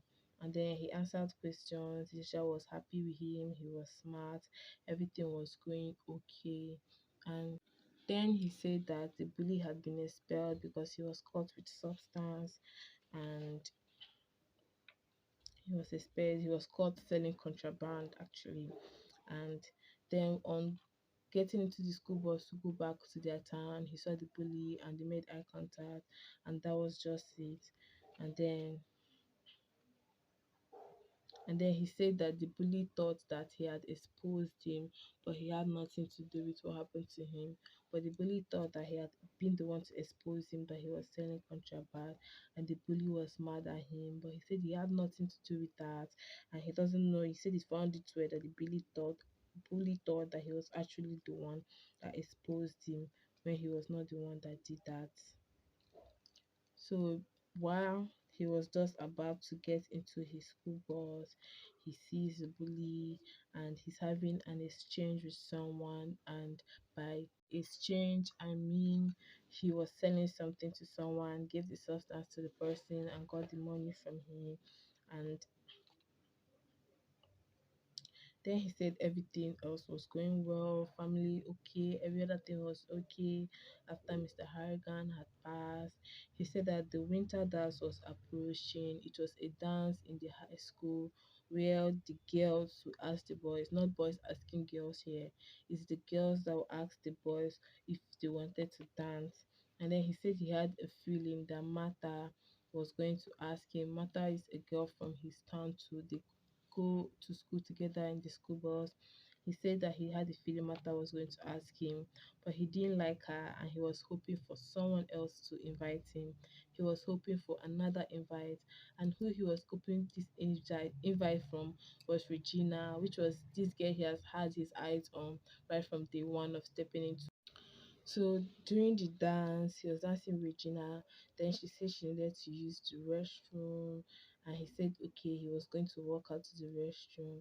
And then he answered questions. The teacher was happy with him. He was smart. Everything was going okay. And then he said that the bully had been expelled because he was caught with substance, and he was expelled. He was caught selling contraband actually. And then on getting into the school bus to go back to their town, he saw the bully and they made eye contact, and that was just it. And then And then he said that the bully thought that he had exposed him, but he had nothing to do with what happened to him. But the bully thought that he had been the one to expose him, that he was selling contraband, and the bully was mad at him. But he said he had nothing to do with that, and he doesn't know. He said he found it weird that the bully thought that he was actually the one that exposed him when he was not the one that did that. So while he was just about to get into his school bus, he sees a bully and he's having an exchange with someone. And by exchange, I mean he was selling something to someone, gave the substance to the person, and got the money from him. And then he said everything else was going well, family okay, every other thing was okay after Mr. Harrigan had passed. He said that the winter dance was approaching. It was a dance in the high school where the girls would ask the boys, not boys asking girls here, it's the girls that will ask the boys if they wanted to dance. And then he said he had a feeling that Martha was going to ask him. Martha is a girl from his town too. They go to school together in the school bus. He said that he had a feeling Martha was going to ask him, but he didn't like her and he was hoping for someone else to invite him. He was hoping for another invite, and who he was hoping this invite from was Regina, which was this girl he has had his eyes on right from day one of stepping into. So during the dance, he was dancing with Regina. Then she said she needed to use the restroom, and he said okay, he was going to walk out to the restroom.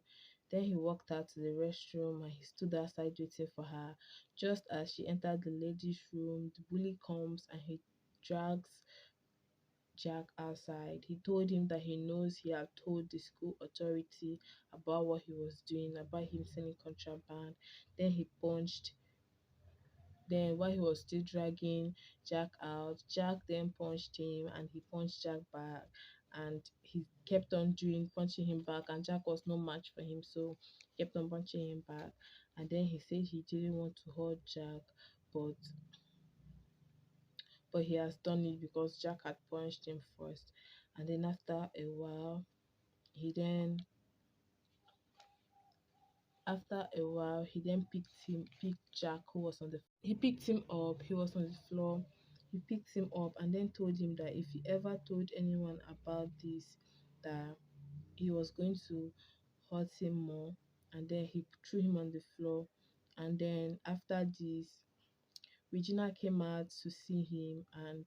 Then he walked out to the restroom and he stood outside waiting for her. Just as she entered the ladies' room, the bully comes and he drags Jack outside. He told him that he knows he had told the school authority about what he was doing, about him selling contraband. Then he punched then, while he was still dragging Jack out, Jack then punched him and he punched Jack back. And he kept on doing punching him back, and Jack was no match for him, so he kept on punching him back. And then he said he didn't want to hurt Jack, but he has done it because Jack had punched him first. And then he then after a while he then picked Jack, who was on the he picked him up. He was on the floor. He picked him up and then told him that if he ever told anyone about this, that he was going to hurt him more. And then he threw him on the floor. And then after this, Regina came out to see him, and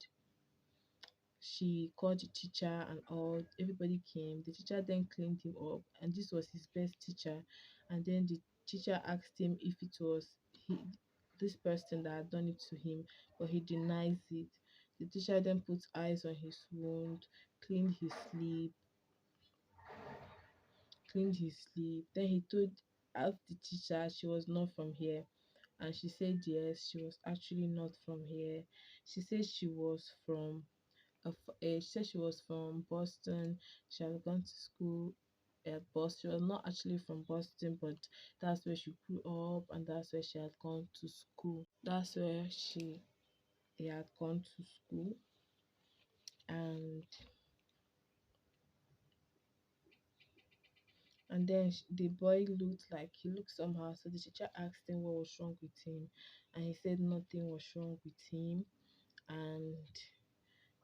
she called the teacher and all. Everybody came. The teacher then cleaned him up, and this was his best teacher. And then the teacher asked him if it was he, this person that had done it to him, but he denies it. The teacher then put eyes on his wound, cleaned his sleeve, cleaned his sleeve. Then he told asked the teacher she was not from here, and she said yes, she was actually not from here. She said she was from she said she was from Boston. She had gone to school at Boston. She was not actually from Boston, but that's where she grew up and that's where she had gone to school. That's where she had gone to school. And then the boy looked like he looked somehow. So the teacher asked him what was wrong with him, and he said nothing was wrong with him. And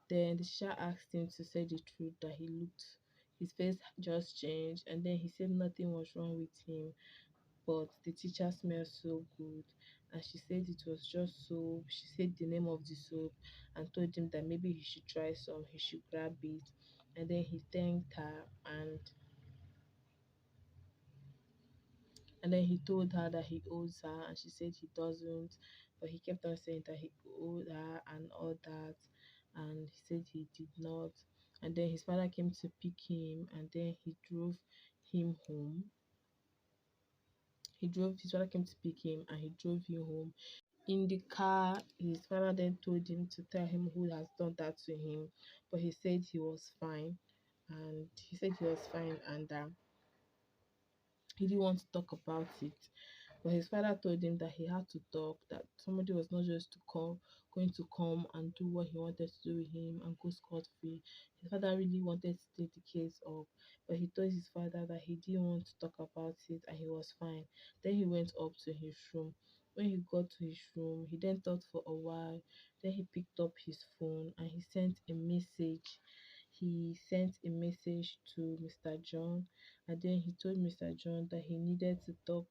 then the teacher asked him to say the truth that he looked, his face just changed, and then he said nothing was wrong with him, but the teacher smelled so good. And she said it was just soap. She said the name of the soap and told him that maybe he should try some, he should grab it. And then he thanked her, and then he told her that he owes her, and she said he doesn't, but he kept on saying that he owed her and all that, and he said he did not. And then his father came to pick him, and then he drove him home. His father came to pick him, and he drove him home. In the car, his father then told him to tell him who has done that to him, but he said he was fine, and he didn't want to talk about it. But his father told him that he had to talk, that somebody was not just going to come and do what he wanted to do with him and go scot free. His father really wanted to take the case up, but he told his father that he didn't want to talk about it and he was fine. Then he went up to his room. When he got to his room, he then thought for a while. Then he picked up his phone and he sent a message. He sent a message to Mr. John, and then he told Mr. John that he needed to talk.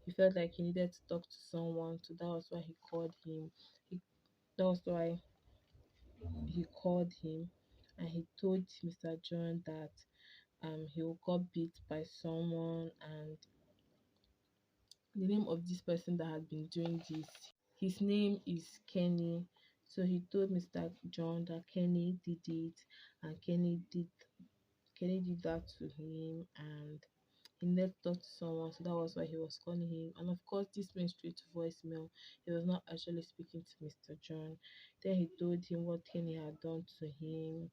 He felt like he needed to talk to someone, so that was why he called him. He, that was why he called him, and he told Mr. John that he got beat by someone, and the name of this person that had been doing this, his name is Kenny. So he told Mr. John that Kenny did it, and Kenny did that to him, and he never talked to someone, so that was why he was calling him. And of course, this went straight to voicemail. He was not actually speaking to Mr. John. Then he told him what Kenny had done to him,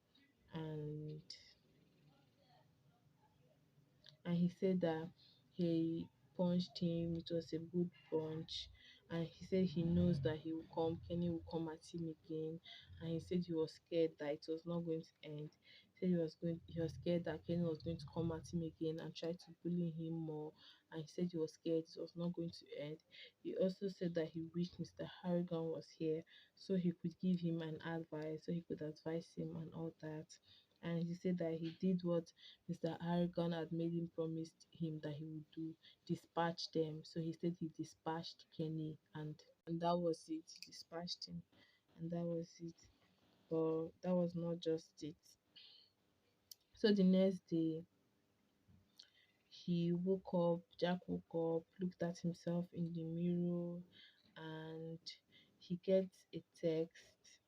and he said that he punched him. It was a good punch, and he said he knows that he will come. Kenny will come at him again, and he said he was scared that it was not going to end. He said he was scared that Kenny was going to come at him again and try to bully him more, and he said he was scared it was not going to end. He also said that he wished Mr. Harrigan was here so he could give him an advice, so he could advise him and all that. And he said that he did what Mr. Harrigan had made him promise him that he would do, dispatch them. So he said he dispatched Kenny, and that was it. He dispatched him, and that was it. But that was not just it. So the next day, Jack woke up, looked at himself in the mirror, and he gets a text,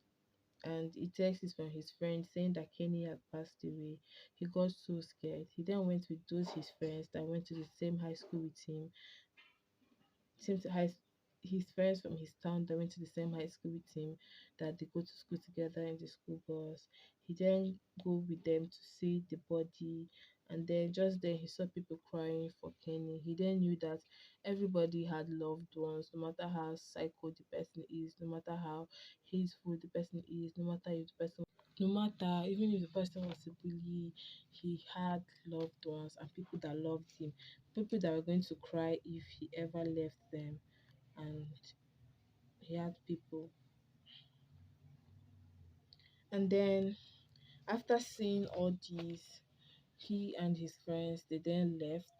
and the text is from his friend saying that Kenny had passed away. He got so scared. He then went with those his friends that went to the same high school with him, same high his friends from his town that went to the same high school with him, that they go to school together in the school bus. He then go with them to see the body, and then just then he saw people crying for Kenny. He then knew that everybody had loved ones, no matter how psycho the person is, no matter how hateful the person is, no matter even if the person was a bully, he had loved ones and people that loved him, people that were going to cry if he ever left them. And he had people. And then after seeing all these, he and his friends they then left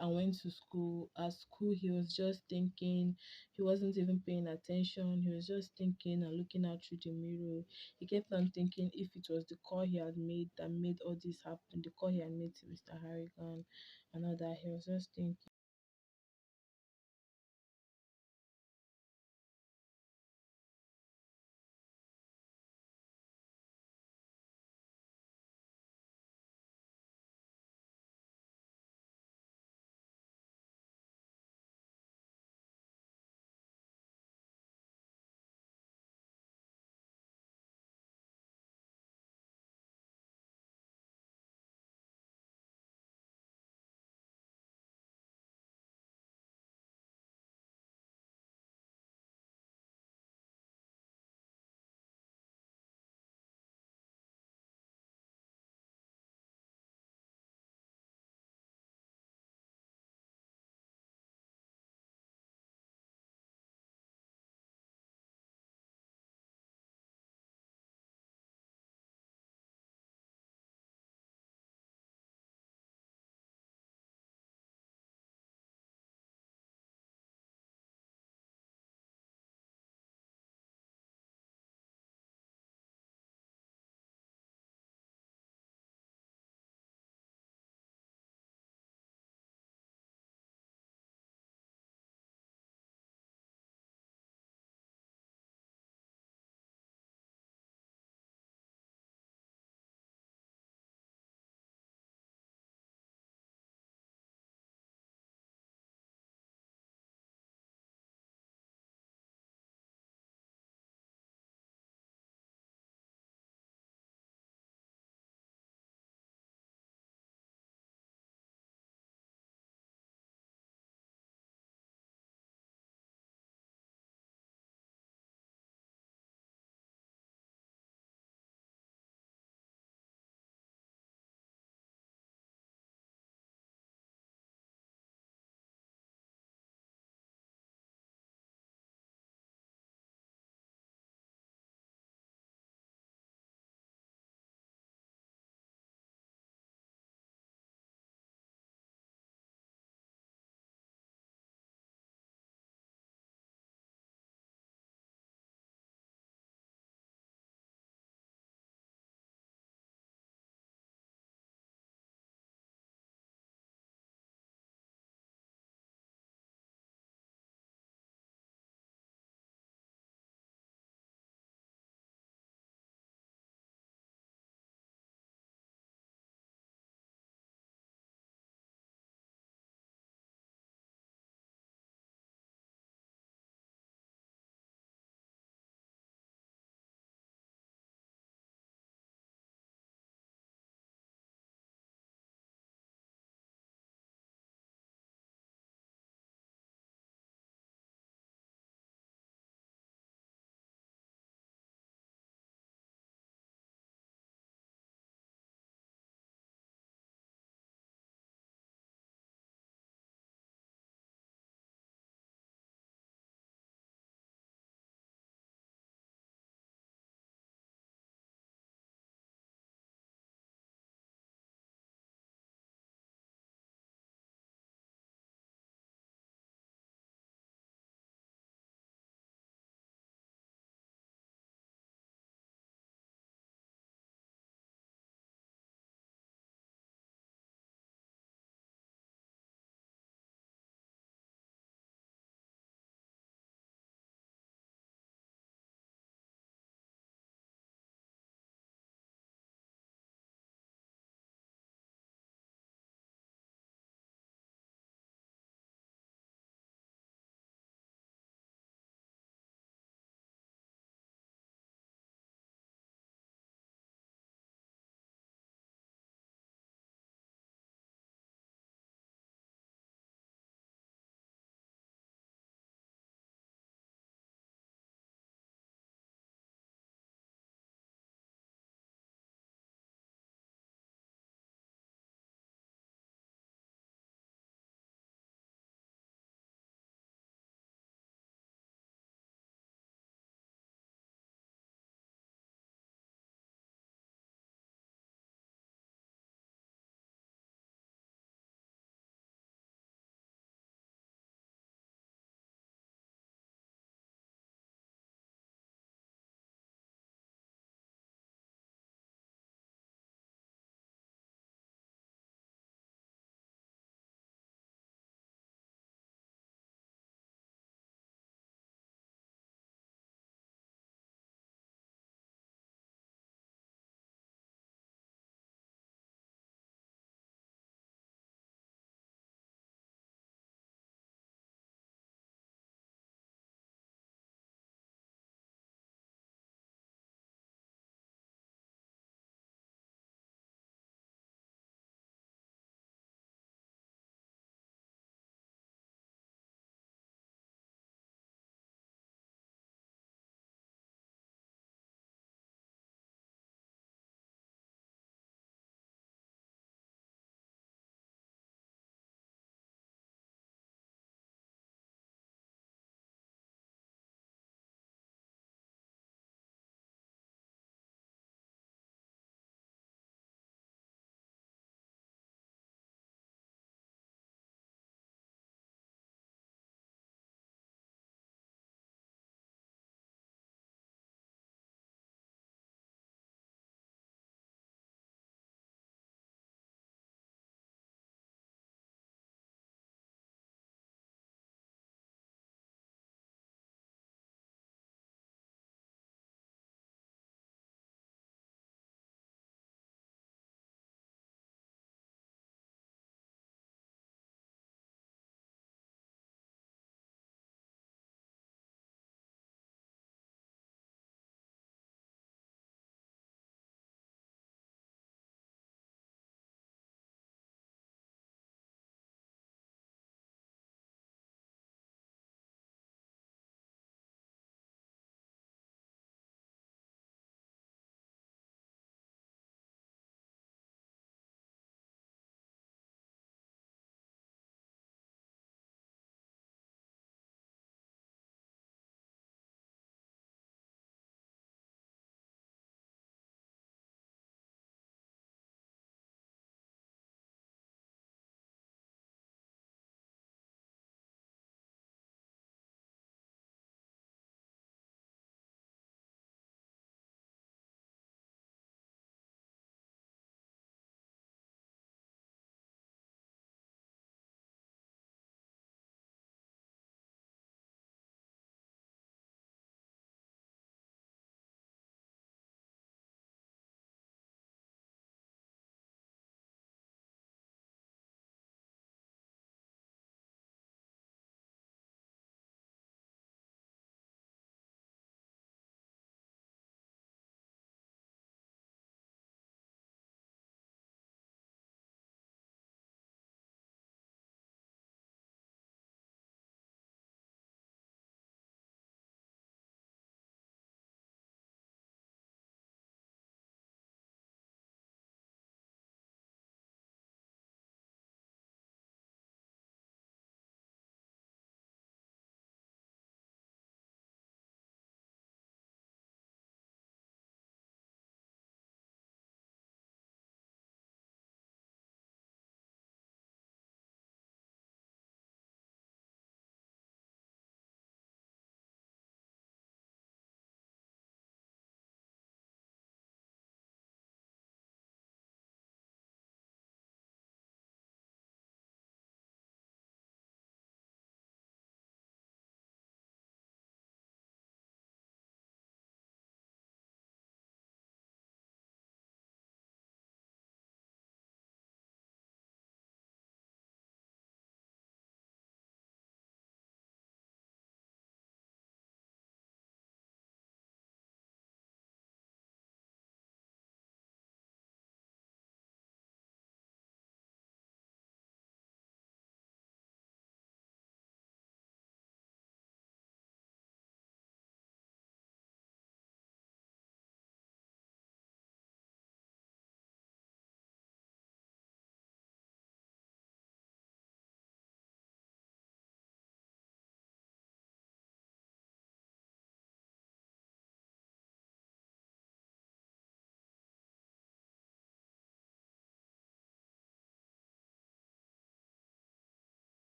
and went to school. At school, he was just thinking, he wasn't even paying attention, he was just thinking and looking out through the mirror. He kept on thinking if it was the call he had made that made all this happen, the call he had made to Mr. Harrigan and all that. He was just thinking